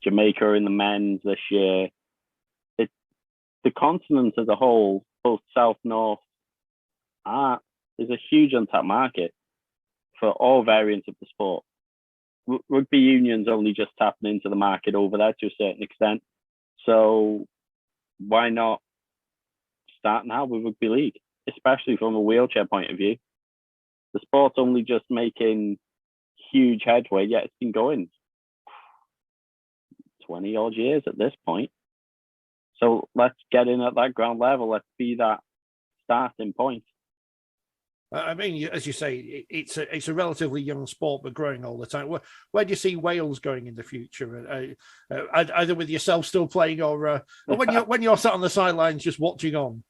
Jamaica in the men's this year. The continent as a whole, both south, north, is a huge untapped market for all variants of the sport. Rugby union's only just tapping into the market over there to a certain extent. So why not start now with rugby league, especially from a wheelchair point of view? The sport's only just making huge headway, yet it's been going 20 odd years at this point. So let's get in at that ground level. Let's be that starting point. I mean, as you say, it's a relatively young sport, but growing all the time. Where do you see Wales going in the future? Either with yourself still playing, or when you're sat on the sidelines just watching on.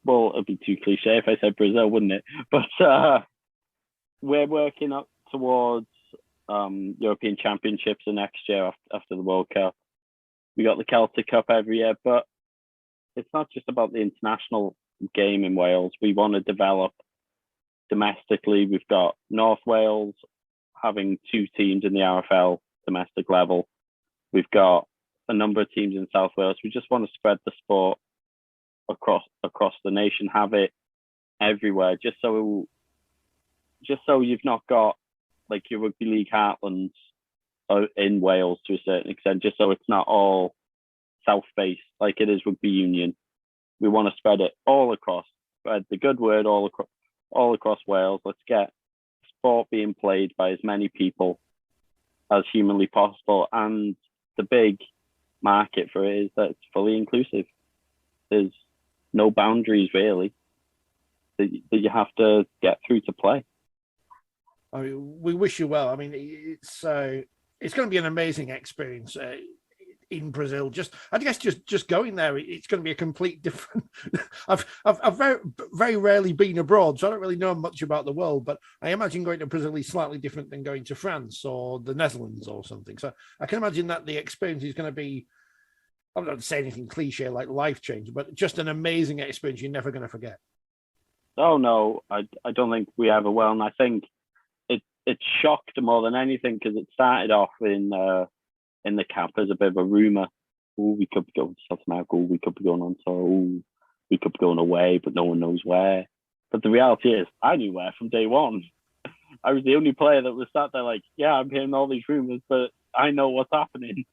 Well, it'd be too cliche if I said Brazil, wouldn't it? But we're working up towards European Championships the next year after the World Cup. We got the Celtic Cup every year, but it's not just about the international game in Wales. We want to develop domestically. We've got North Wales having 2 teams in the RFL domestic level. We've got a number of teams in South Wales. We just want to spread the sport across the nation, have it everywhere, just so you've not got like your rugby league heartlands in Wales to a certain extent, just so it's not all south-based like it is rugby union. We want to spread it all across, spread the good word all across Wales. Let's get sport being played by as many people as humanly possible. And the big market for it is that it's fully inclusive. There's no boundaries really that you have to get through to play. I mean, we wish you well. I mean, it's going to be an amazing experience in Brazil. I guess just going there, it's going to be a complete different. I've very, very rarely been abroad, so I don't really know much about the world. But I imagine going to Brazil is slightly different than going to France or the Netherlands or something. So I can imagine that the experience is going to be, I'm not going to say anything cliche like life changing, but just an amazing experience you're never going to forget. Oh no, I don't think we ever will, and I think it shocked more than anything because it started off in the camp as a bit of a rumor. Oh, we could be going to South America. Oh, we could be going on tour. Oh, we could be going away, but no one knows where. But the reality is, I knew where from day one. I was the only player that was sat there like, yeah, I'm hearing all these rumors, but I know what's happening.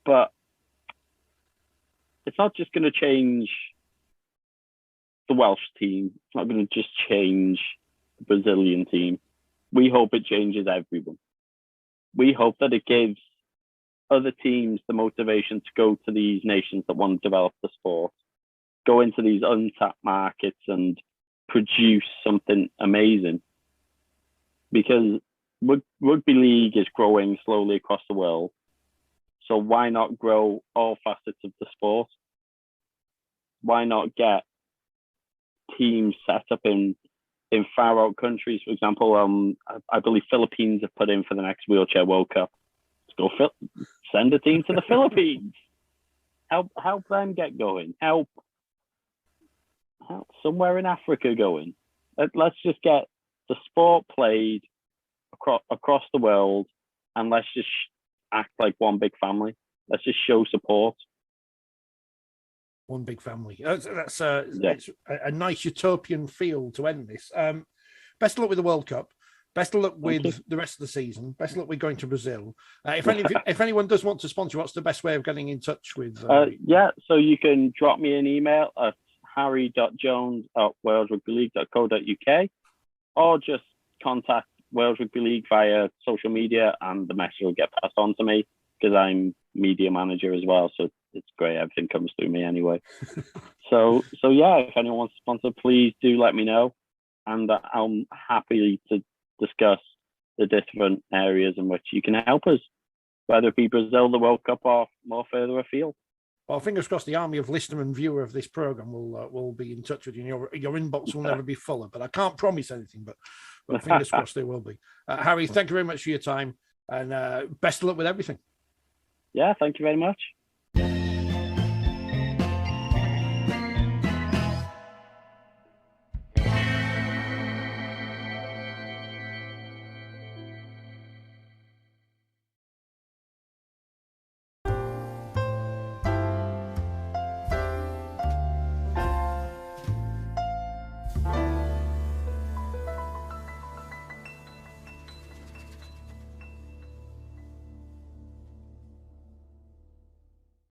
But it's not just going to change the Welsh team. It's not going to just change the Brazilian team. We hope it changes everyone. We hope that it gives other teams the motivation to go to these nations that want to develop the sport, go into these untapped markets and produce something amazing. Because rugby league is growing slowly across the world. So why not grow all facets of the sport? Why not get teams set up in far out countries? For example, I believe Philippines have put in for the next Wheelchair World Cup. Let's go send a team to the Philippines. Help them get going. Help somewhere in Africa going. Let's just get the sport played across the world, and let's just act like one big family. Let's just show support. One big family. That's a nice utopian feel to end this. Best of luck with the World Cup. Best of luck with the rest of the season. Best of luck with going to Brazil. If anyone does want to sponsor, what's the best way of getting in touch with? So you can drop me an email at harry.jones@walesrugbyleague.co.uk, or just contact Wales Rugby League via social media, and the message will get passed on to me because I'm media manager as well. So it's great. Everything comes through me anyway. So yeah, if anyone wants to sponsor, please do let me know, and I'm happy to discuss the different areas in which you can help us, whether it be Brazil, the World Cup, or more further afield. Well, fingers crossed the army of listener and viewer of this program will be in touch with you. Your inbox will never be fuller, but I can't promise anything, but fingers crossed they will be. Harry, thank you very much for your time, and best of luck with everything. Yeah, thank you very much.